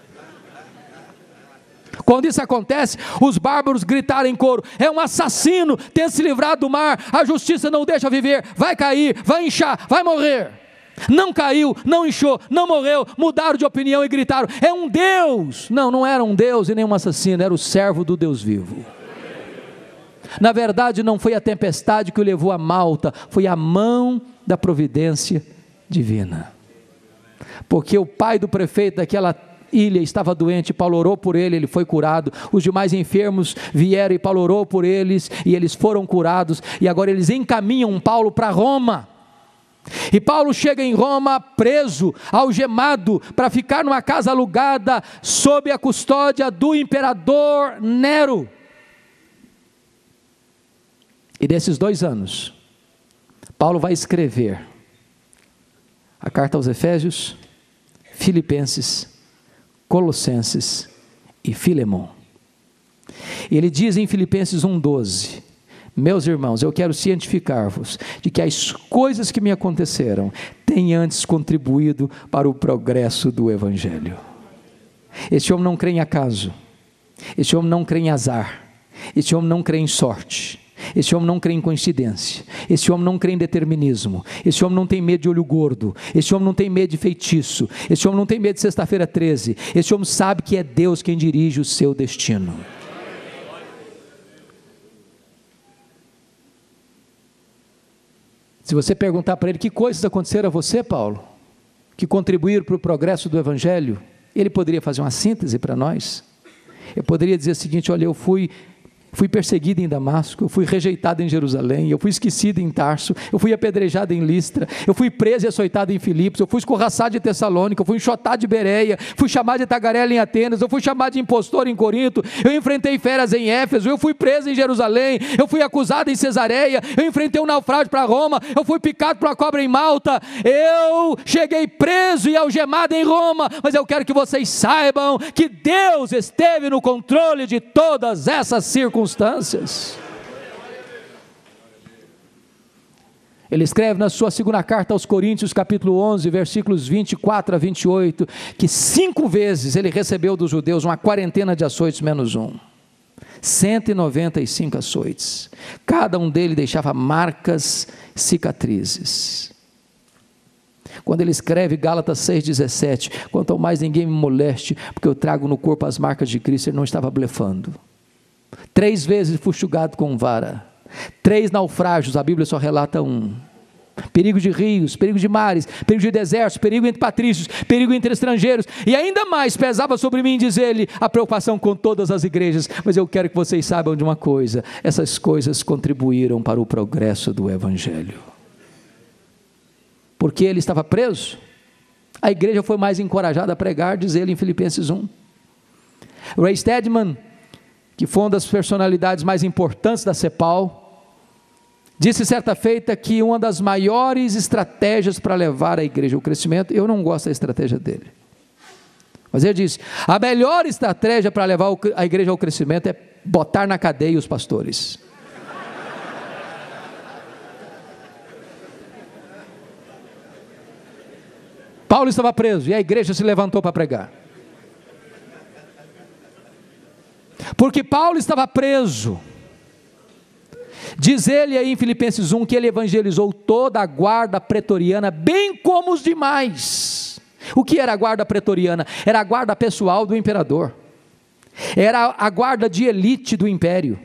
Quando isso acontece, os bárbaros gritaram em coro: é um assassino, tem se livrado do mar, a justiça não o deixa viver, vai cair, vai inchar, vai morrer. Não caiu, não inchou, não morreu, mudaram de opinião e gritaram: é um Deus. Não, não era um Deus e nem um assassino, era o servo do Deus vivo. Na verdade, não foi a tempestade que o levou a Malta, foi a mão da providência divina. Porque o pai do prefeito daquela ilha estava doente, Paulo orou por ele, ele foi curado. Os demais enfermos vieram e Paulo orou por eles, e eles foram curados, e agora eles encaminham Paulo para Roma. E Paulo chega em Roma preso, algemado, para ficar numa casa alugada, sob a custódia do imperador Nero. E desses 2 anos, Paulo vai escrever a carta aos Efésios, Filipenses, Colossenses e Filemon. E ele diz em Filipenses 1,12: meus irmãos, eu quero cientificar-vos de que as coisas que me aconteceram têm antes contribuído para o progresso do Evangelho. Esse homem não crê em acaso, esse homem não crê em azar, esse homem não crê em sorte, esse homem não crê em coincidência, esse homem não crê em determinismo, esse homem não tem medo de olho gordo, esse homem não tem medo de feitiço, esse homem não tem medo de sexta-feira 13, esse homem sabe que é Deus quem dirige o seu destino. Se você perguntar para ele: que coisas aconteceram a você, Paulo, que contribuíram para o progresso do Evangelho, ele poderia fazer uma síntese para nós. Eu poderia dizer o seguinte: olha, eu fui perseguido em Damasco, eu fui rejeitado em Jerusalém, eu fui esquecido em Tarso, eu fui apedrejado em Listra, eu fui preso e açoitado em Filipos, eu fui escorraçado de Tessalônica, eu fui enxotado de Bereia, fui chamado de tagarela em Atenas, eu fui chamado de impostor em Corinto, eu enfrentei feras em Éfeso, eu fui preso em Jerusalém, eu fui acusado em Cesareia, eu enfrentei um naufrágio para Roma, eu fui picado por uma cobra em Malta, eu cheguei preso e algemado em Roma, mas eu quero que vocês saibam que Deus esteve no controle de todas essas circunstâncias. Ele escreve na sua segunda carta aos Coríntios, capítulo 11, versículos 24 a 28, que 5 vezes ele recebeu dos judeus uma quarentena de açoites menos um, 195 açoites, cada um deles deixava marcas, cicatrizes. Quando ele escreve Gálatas 6,17, quanto ao mais ninguém me moleste, porque eu trago no corpo as marcas de Cristo, ele não estava blefando. 3 vezes fui enxugado com vara, 3 naufrágios, a Bíblia só relata 1, perigo de rios, perigo de mares, perigo de desertos, perigo entre patrícios, perigo entre estrangeiros, e ainda mais pesava sobre mim, diz ele, a preocupação com todas as igrejas. Mas eu quero que vocês saibam de uma coisa: essas coisas contribuíram para o progresso do Evangelho. Porque ele estava preso, a igreja foi mais encorajada a pregar, diz ele em Filipenses 1. Ray Stedman, que foi uma das personalidades mais importantes da CEPAL, disse certa feita que uma das maiores estratégias para levar a igreja ao crescimento, eu não gosto da estratégia dele, mas ele disse: a melhor estratégia para levar a igreja ao crescimento é botar na cadeia os pastores. Paulo estava preso e a igreja se levantou para pregar. Porque Paulo estava preso. Diz ele aí em Filipenses 1 que ele evangelizou toda a guarda pretoriana, bem como os demais. O que era a guarda pretoriana? Era a guarda pessoal do imperador, era a guarda de elite do império,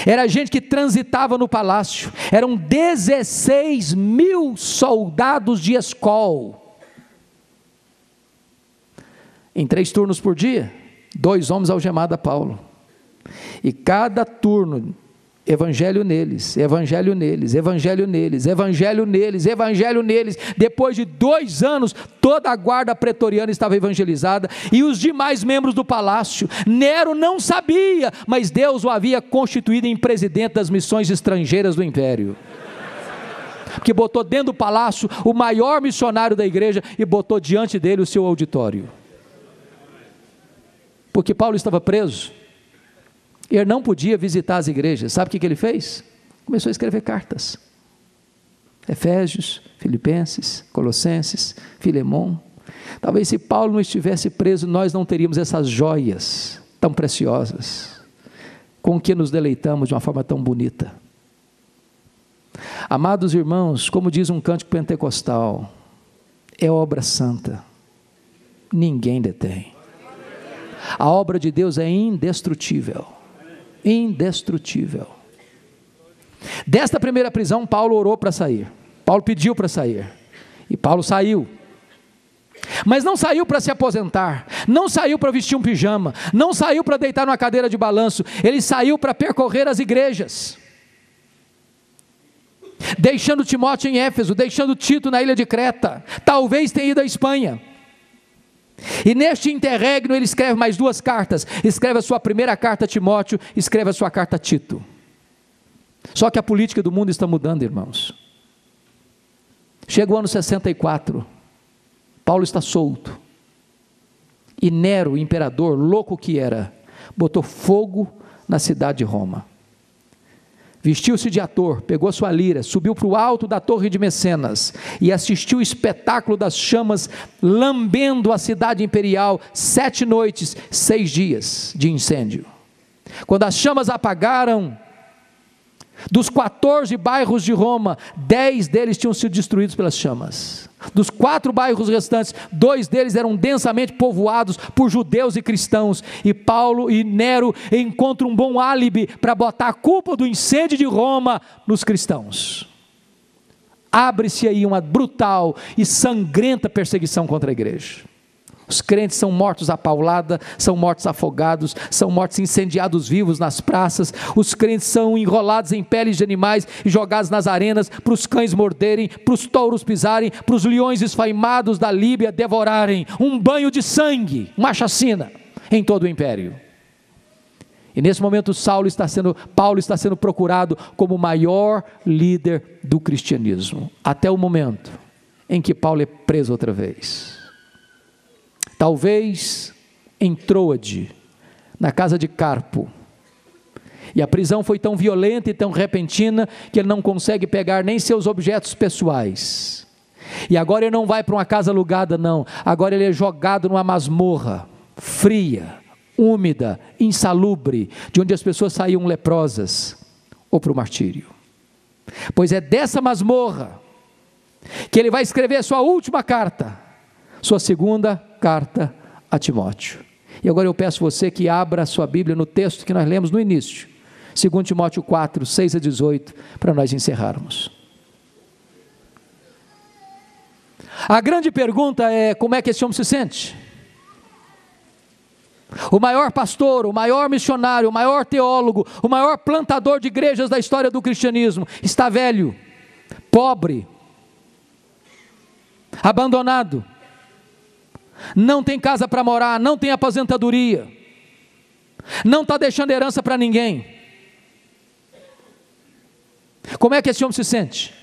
era gente que transitava no palácio, eram 16.000 soldados de escol, em 3 turnos por dia, 2 homens algemados a Paulo, e cada turno, evangelho neles, evangelho neles, evangelho neles, evangelho neles, evangelho neles. Depois de 2 anos, toda a guarda pretoriana estava evangelizada, e os demais membros do palácio. Nero não sabia, mas Deus o havia constituído em presidente das missões estrangeiras do império, porque botou dentro do palácio o maior missionário da igreja, e botou diante dele o seu auditório, porque Paulo estava preso. Ele não podia visitar as igrejas. Sabe o que ele fez? Começou a escrever cartas. Efésios, Filipenses, Colossenses, Filemão. Talvez se Paulo não estivesse preso, nós não teríamos essas joias tão preciosas, com que nos deleitamos de uma forma tão bonita. Amados irmãos, como diz um cântico pentecostal, é obra santa, ninguém detém. A obra de Deus é indestrutível. Indestrutível. Desta primeira prisão, Paulo orou para sair. Paulo pediu para sair. E Paulo saiu. Mas não saiu para se aposentar, não saiu para vestir um pijama, não saiu para deitar numa cadeira de balanço. Ele saiu para percorrer as igrejas, deixando Timóteo em Éfeso, deixando Tito na ilha de Creta, talvez tenha ido à Espanha. E neste interregno ele escreve mais 2 cartas, escreve a sua primeira carta a Timóteo, escreve a sua carta a Tito. Só que a política do mundo está mudando, irmãos. Chega o ano 64, Paulo está solto, e Nero, o imperador, louco que era, botou fogo na cidade de Roma. Vestiu-se de ator, pegou sua lira, subiu para o alto da torre de Mecenas e assistiu o espetáculo das chamas lambendo a cidade imperial. 7 noites, 6 dias de incêndio. Quando as chamas apagaram, dos 14 bairros de Roma, 10 deles tinham sido destruídos pelas chamas. Dos 4 bairros restantes, 2 deles eram densamente povoados por judeus e cristãos, e Paulo e Nero encontram um bom álibi para botar a culpa do incêndio de Roma nos cristãos. Abre-se aí uma brutal e sangrenta perseguição contra a igreja. Os crentes são mortos à paulada, são mortos afogados, são mortos incendiados vivos nas praças. Os crentes são enrolados em peles de animais e jogados nas arenas para os cães morderem, para os touros pisarem, para os leões esfaimados da Líbia devorarem. Um banho de sangue, uma chacina em todo o império. E nesse momento Paulo está sendo procurado como o maior líder do cristianismo, até o momento em que Paulo é preso outra vez. Talvez em Troade, na casa de Carpo, e a prisão foi tão violenta e tão repentina que ele não consegue pegar nem seus objetos pessoais, e agora ele não vai para uma casa alugada não, agora ele é jogado numa masmorra, fria, úmida, insalubre, de onde as pessoas saíam leprosas, ou para o martírio. Pois é dessa masmorra que ele vai escrever a sua última carta, sua segunda carta a Timóteo. E agora eu peço você que abra a sua Bíblia no texto que nós lemos no início, 2 Timóteo 4, 6 a 18, para nós encerrarmos. A grande pergunta é: como é que esse homem se sente? O maior pastor, o maior missionário, o maior teólogo, o maior plantador de igrejas da história do cristianismo, está velho, pobre, abandonado, não tem casa para morar, não tem aposentadoria, não está deixando herança para ninguém. Como é que esse homem se sente?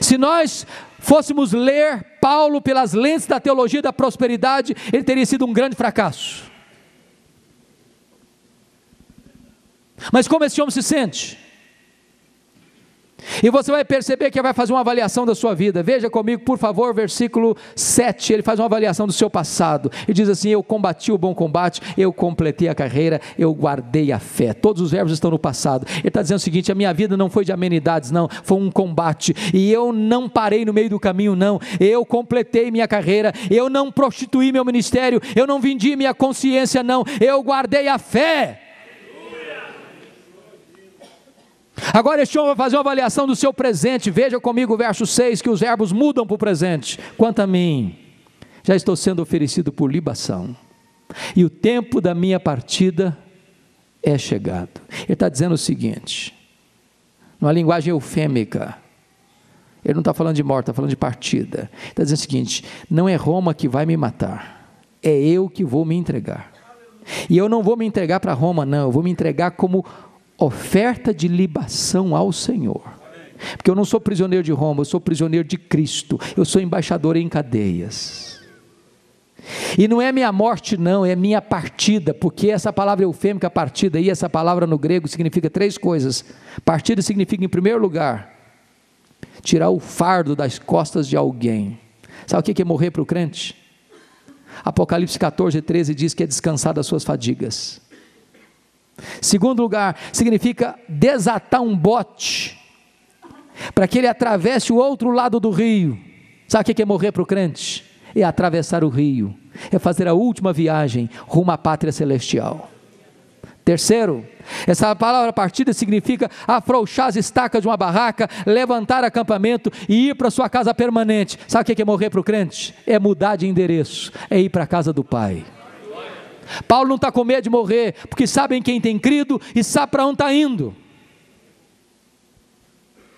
Se nós fôssemos ler Paulo pelas lentes da teologia da prosperidade, ele teria sido um grande fracasso. Mas como esse homem se sente? E você vai perceber que vai fazer uma avaliação da sua vida. Veja comigo, por favor, versículo 7, ele faz uma avaliação do seu passado, e diz assim: eu combati o bom combate, eu completei a carreira, eu guardei a fé. Todos os verbos estão no passado. Ele está dizendo o seguinte: a minha vida não foi de amenidades não, foi um combate, e eu não parei no meio do caminho não, eu completei minha carreira, eu não prostituí meu ministério, eu não vendi minha consciência não, eu guardei a fé. Agora este homem vai fazer uma avaliação do seu presente. Veja comigo o verso 6, que os verbos mudam para o presente. Quanto a mim, já estou sendo oferecido por libação, e o tempo da minha partida é chegado. Ele está dizendo o seguinte, numa linguagem eufêmica, ele não está falando de morte, está falando de partida. Ele está dizendo o seguinte, não é Roma que vai me matar, é eu que vou me entregar. E eu não vou me entregar para Roma, não, eu vou me entregar como oferta de libação ao Senhor. Porque eu não sou prisioneiro de Roma, eu sou prisioneiro de Cristo, eu sou embaixador em cadeias. E não é minha morte não, é minha partida, porque essa palavra eufêmica, partida, e essa palavra no grego significa 3 coisas. Partida significa, em primeiro lugar, tirar o fardo das costas de alguém. Sabe o que é morrer para o crente? Apocalipse 14, 13 diz que é descansar das suas fadigas. Segundo lugar, significa desatar um bote, para que ele atravesse o outro lado do rio. Sabe o que é morrer para o crente? É atravessar o rio, é fazer a última viagem rumo à pátria celestial. Terceiro, essa palavra partida significa afrouxar as estacas de uma barraca, levantar acampamento e ir para sua casa permanente. Sabe o que é morrer para o crente? É mudar de endereço, é ir para a casa do Pai. Paulo não está com medo de morrer, porque sabe em quem tem crido e sabe para onde está indo.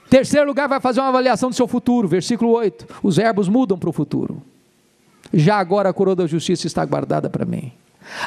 Terceiro lugar, vai fazer uma avaliação do seu futuro, versículo 8, os verbos mudam para o futuro. Já agora a coroa da justiça está guardada para mim,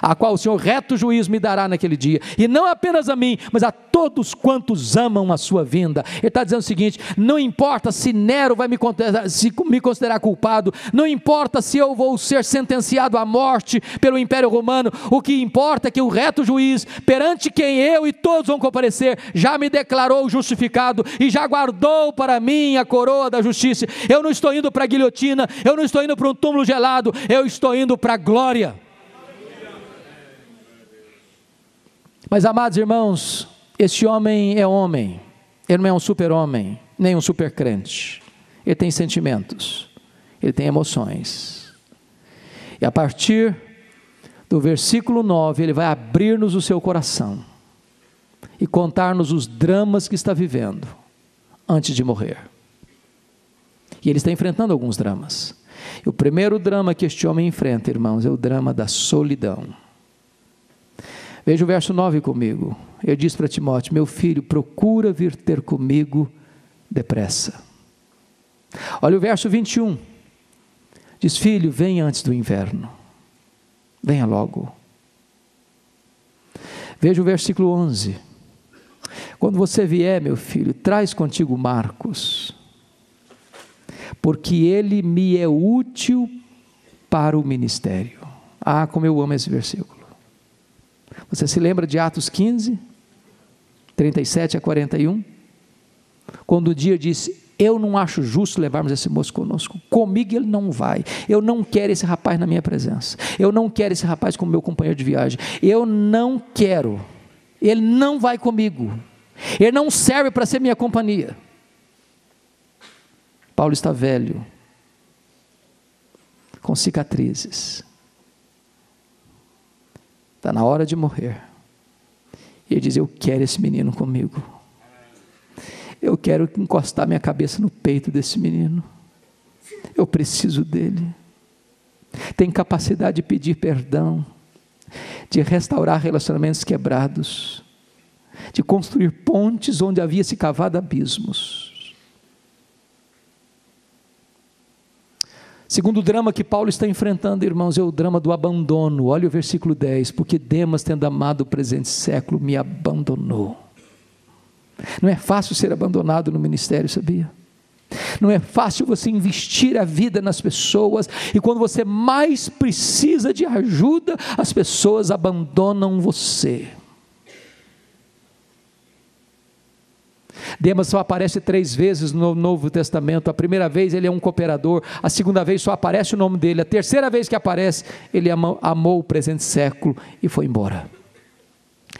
a qual o Senhor reto juízo me dará naquele dia, e não apenas a mim, mas a todos quantos amam a sua vinda. Ele está dizendo o seguinte, não importa se Nero vai me considerar culpado, não importa se eu vou ser sentenciado à morte pelo Império Romano, o que importa é que o reto juiz, perante quem eu e todos vão comparecer, já me declarou justificado, e já guardou para mim a coroa da justiça. Eu não estou indo para a guilhotina, eu não estou indo para um túmulo gelado, eu estou indo para a glória. Mas, amados irmãos, esse homem, ele não é um super-homem, nem um super-crente. Ele tem sentimentos, ele tem emoções. E a partir do versículo 9, ele vai abrir-nos o seu coração e contar-nos os dramas que está vivendo antes de morrer. E ele está enfrentando alguns dramas. E o primeiro drama que este homem enfrenta, irmãos, é o drama da solidão. Veja o verso 9 comigo. Ele diz para Timóteo, meu filho, procura vir ter comigo depressa. Olha o verso 21. Diz, filho, vem antes do inverno. Venha logo. Veja o versículo 11. Quando você vier, meu filho, traz contigo Marcos, porque ele me é útil para o ministério. Ah, como eu amo esse versículo. Você se lembra de Atos 15, 37 a 41? Quando o dia disse, eu não acho justo levarmos esse moço conosco, comigo ele não vai, eu não quero esse rapaz na minha presença, eu não quero esse rapaz como meu companheiro de viagem, eu não quero, ele não vai comigo, ele não serve para ser minha companhia. Paulo está velho, com cicatrizes, está na hora de morrer, e ele diz, eu quero esse menino comigo, eu quero encostar minha cabeça no peito desse menino, eu preciso dele, tem capacidade de pedir perdão, de restaurar relacionamentos quebrados, de construir pontes onde havia se cavado abismos. Segundo drama que Paulo está enfrentando, irmãos, é o drama do abandono. Olha o versículo 10, porque Demas, tendo amado o presente século, me abandonou. Não é fácil ser abandonado no ministério, sabia? Não é fácil você investir a vida nas pessoas, e quando você mais precisa de ajuda, as pessoas abandonam você. Demas só aparece 3 vezes no Novo Testamento. A primeira vez ele é um cooperador, a segunda vez só aparece o nome dele, a terceira vez que aparece, ele amou o presente século e foi embora.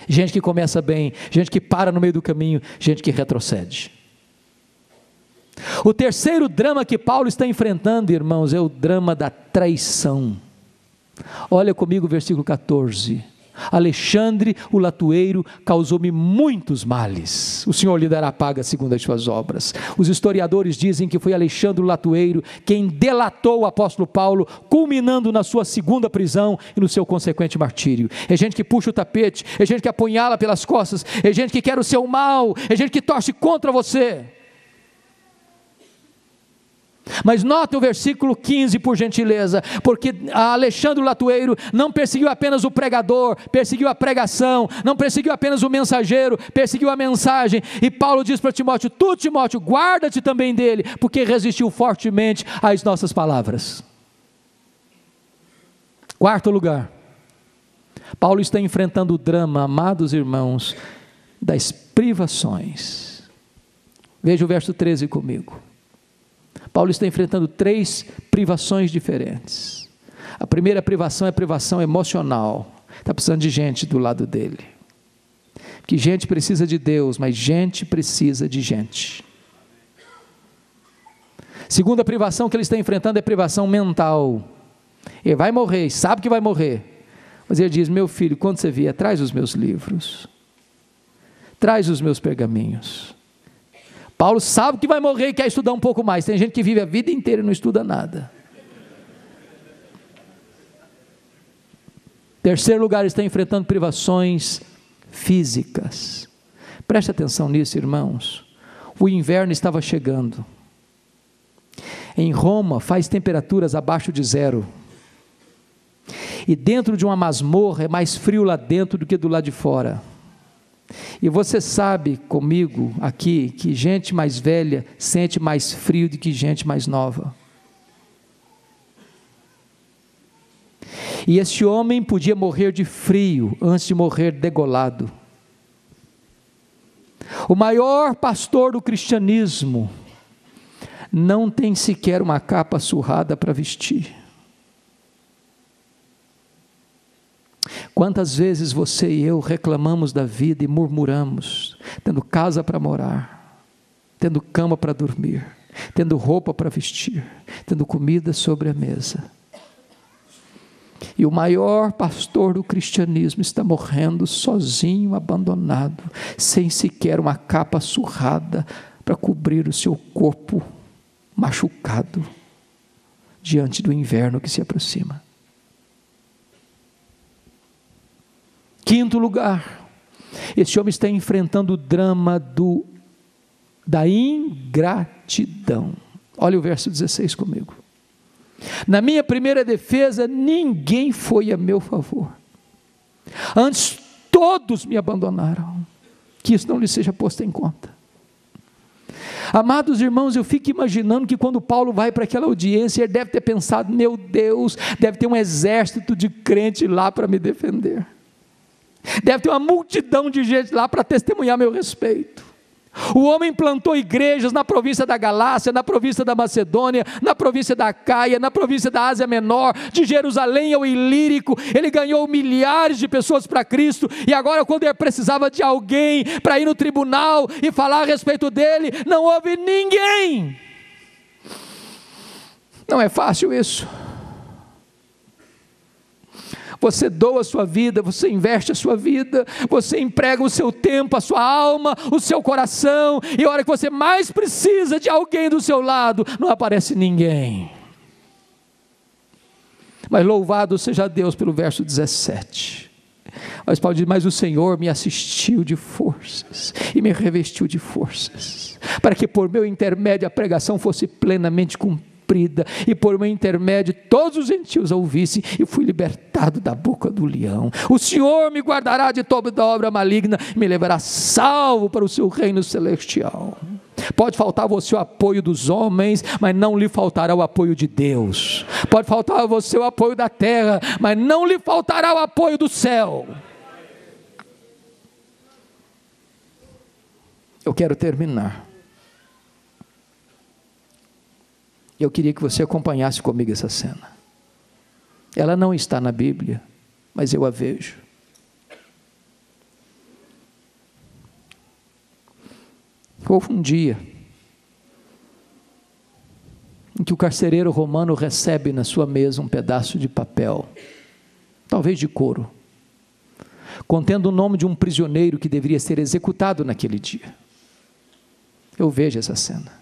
Gente que começa bem, gente que para no meio do caminho, gente que retrocede. O terceiro drama que Paulo está enfrentando, irmãos, é o drama da traição. Olha comigo o versículo 14. Alexandre o latueiro causou-me muitos males. O Senhor lhe dará paga segundo as suas obras. Os historiadores dizem que foi Alexandre o latueiro quem delatou o apóstolo Paulo, culminando na sua segunda prisão e no seu consequente martírio. É gente que puxa o tapete, é gente que apunhala pelas costas, é gente que quer o seu mal, é gente que torce contra você. Mas note o versículo 15, por gentileza, porque Alexandre o latueiro não perseguiu apenas o pregador, perseguiu a pregação, não perseguiu apenas o mensageiro, perseguiu a mensagem. E Paulo diz para Timóteo: tu, Timóteo, guarda-te também dele, porque resistiu fortemente às nossas palavras. Quarto lugar, Paulo está enfrentando o drama, amados irmãos, das privações. Veja o verso 13 comigo. Paulo está enfrentando 3 privações diferentes. A primeira privação é a privação emocional. Está precisando de gente do lado dele. Que gente precisa de Deus, mas gente precisa de gente. Segunda privação que ele está enfrentando é a privação mental. Ele vai morrer, sabe que vai morrer. Mas ele diz: meu filho, quando você vier, traz os meus livros. Traz os meus pergaminhos. Paulo sabe que vai morrer e quer estudar um pouco mais. Tem gente que vive a vida inteira e não estuda nada. Terceiro lugar, está enfrentando privações físicas. Preste atenção nisso, irmãos. O inverno estava chegando. Em Roma faz temperaturas abaixo de 0. E dentro de uma masmorra é mais frio lá dentro do que do lado de fora. E você sabe comigo aqui que gente mais velha sente mais frio do que gente mais nova. E esse homem podia morrer de frio antes de morrer degolado. O maior pastor do cristianismo não tem sequer uma capa surrada para vestir. Quantas vezes você e eu reclamamos da vida e murmuramos, tendo casa para morar, tendo cama para dormir, tendo roupa para vestir, tendo comida sobre a mesa. E o maior pastor do cristianismo está morrendo sozinho, abandonado, sem sequer uma capa surrada para cobrir o seu corpo machucado diante do inverno que se aproxima. Quinto lugar, esse homem está enfrentando o drama da ingratidão. Olha o verso 16 comigo. Na minha primeira defesa, ninguém foi a meu favor. Antes, todos me abandonaram. Que isso não lhe seja posto em conta. Amados irmãos, eu fico imaginando que quando Paulo vai para aquela audiência, ele deve ter pensado: meu Deus, deve ter um exército de crente lá para me defender. Deve ter uma multidão de gente lá para testemunhar meu respeito. O homem plantou igrejas na província da Galácia, na província da Macedônia, na província da Caia, na província da Ásia Menor, de Jerusalém ao Ilírico. Ele ganhou milhares de pessoas para Cristo, e agora quando ele precisava de alguém para ir no tribunal e falar a respeito dele, não houve ninguém. Não é fácil isso. Você doa a sua vida, você investe a sua vida, você emprega o seu tempo, a sua alma, o seu coração, e a hora que você mais precisa de alguém do seu lado, não aparece ninguém. Mas louvado seja Deus pelo verso 17. Mas Paulo diz: mas o Senhor me assistiu de forças, e me revestiu de forças, para que por meu intermédio a pregação fosse plenamente cumprida, e por meu intermédio todos os gentios a ouvissem, e fui libertado da boca do leão. O Senhor me guardará de toda obra maligna, e me levará salvo para o seu reino celestial. Pode faltar a você o apoio dos homens, mas não lhe faltará o apoio de Deus. Pode faltar a você o apoio da terra, mas não lhe faltará o apoio do céu. Eu quero terminar. Eu queria que você acompanhasse comigo essa cena. Ela não está na Bíblia, mas eu a vejo. Houve um dia em que o carcereiro romano recebe na sua mesa um pedaço de papel, talvez de couro, contendo o nome de um prisioneiro que deveria ser executado naquele dia. Eu vejo essa cena.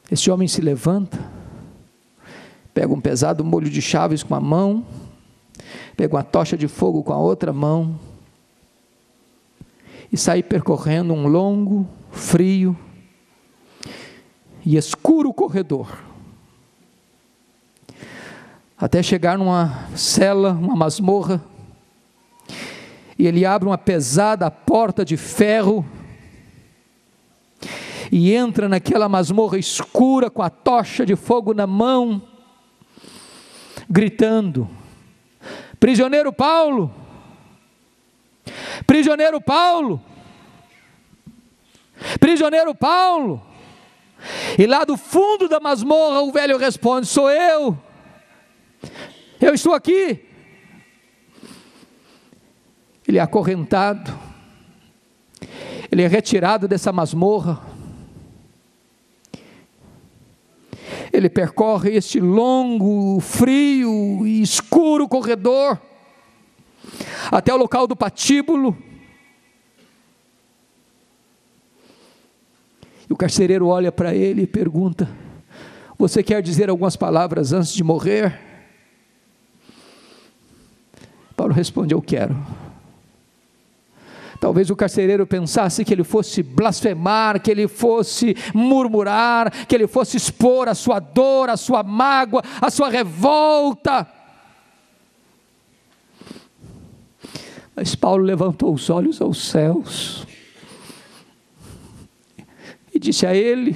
Este homem se levanta, pega um pesado molho de chaves com a mão, pega uma tocha de fogo com a outra mão, e sai percorrendo um longo, frio e escuro corredor, até chegar numa cela, uma masmorra, e ele abre uma pesada porta de ferro, e entra naquela masmorra escura, com a tocha de fogo na mão, gritando: prisioneiro Paulo, prisioneiro Paulo, prisioneiro Paulo. E lá do fundo da masmorra o velho responde: sou eu estou aqui. Ele é acorrentado, ele é retirado dessa masmorra, ele percorre este longo, frio e escuro corredor, até o local do patíbulo, e o carcereiro olha para ele e pergunta: você quer dizer algumas palavras antes de morrer? Paulo responde: eu quero. Talvez o carcereiro pensasse que ele fosse blasfemar, que ele fosse murmurar, que ele fosse expor a sua dor, a sua mágoa, a sua revolta. Mas Paulo levantou os olhos aos céus e disse a ele: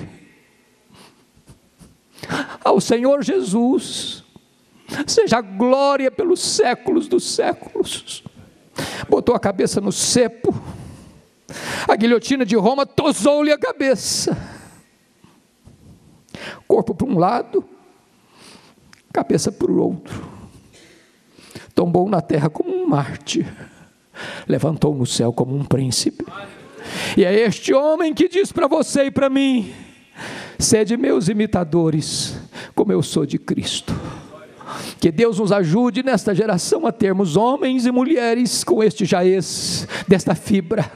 ao Senhor Jesus seja a glória pelos séculos dos séculos. Botou a cabeça no cepo, a guilhotina de Roma tosou-lhe a cabeça, corpo para um lado, cabeça para o outro, tombou na terra como um mártir, levantou no céu como um príncipe. E é este homem que diz para você e para mim: sede meus imitadores, como eu sou de Cristo. Que Deus nos ajude nesta geração a termos homens e mulheres com este jaez, desta fibra,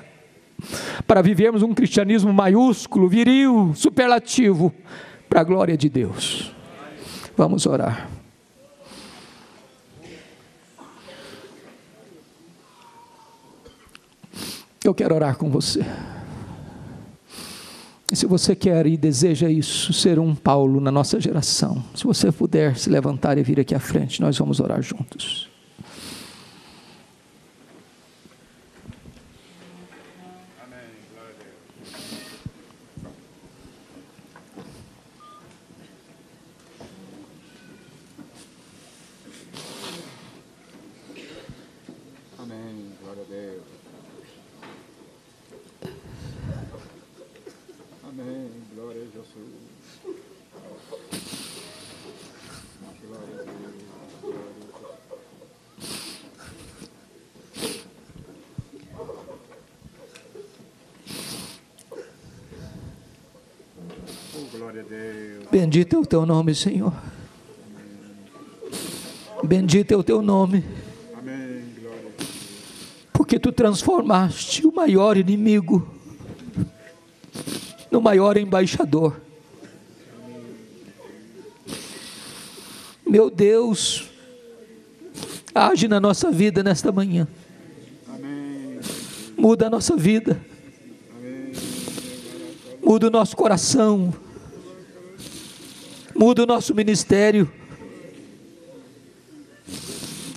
para vivermos um cristianismo maiúsculo, viril, superlativo, para a glória de Deus. Vamos orar. Eu quero orar com você. E se você quer e deseja isso, ser um Paulo na nossa geração, se você puder se levantar e vir aqui à frente, nós vamos orar juntos. Amém. Glória a Deus. Amém. Glória a Deus. Amém, glória a Jesus. Glória a Deus. Oh, glória a Deus. Bendito é o teu nome, Senhor. Bendito é o teu nome. Amém, glória a Deus. Porque tu transformaste o maior inimigo no maior embaixador. Meu Deus, age na nossa vida nesta manhã. Amém. Muda a nossa vida. Amém. Muda o nosso coração. Muda o nosso ministério.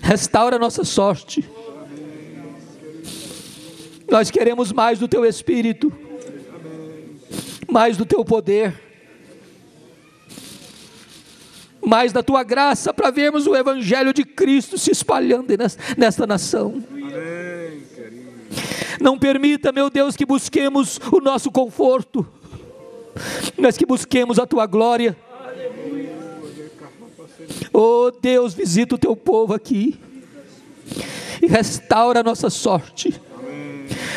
Restaura a nossa sorte. Nós queremos mais do teu Espírito, mais do teu poder, mais da tua graça, para vermos o Evangelho de Cristo se espalhando nesta nação. Amém, querido. Não permita, meu Deus, que busquemos o nosso conforto, mas que busquemos a tua glória. Oh Deus, visita o teu povo aqui e restaura a nossa sorte.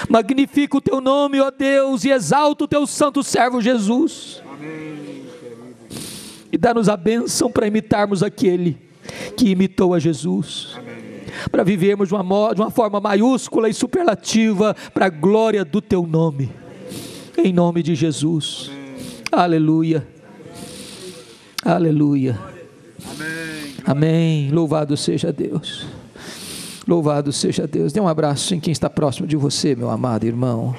Magnifica o teu nome, ó Deus, e exalta o teu santo servo Jesus. Amém, e dá-nos a bênção para imitarmos aquele que imitou a Jesus. amém. para vivermos de uma forma maiúscula e superlativa para a glória do Teu nome, em nome de Jesus. Aleluia, aleluia, amém. Louvado seja Deus, louvado seja Deus. Dê um abraço em quem está próximo de você, meu amado irmão.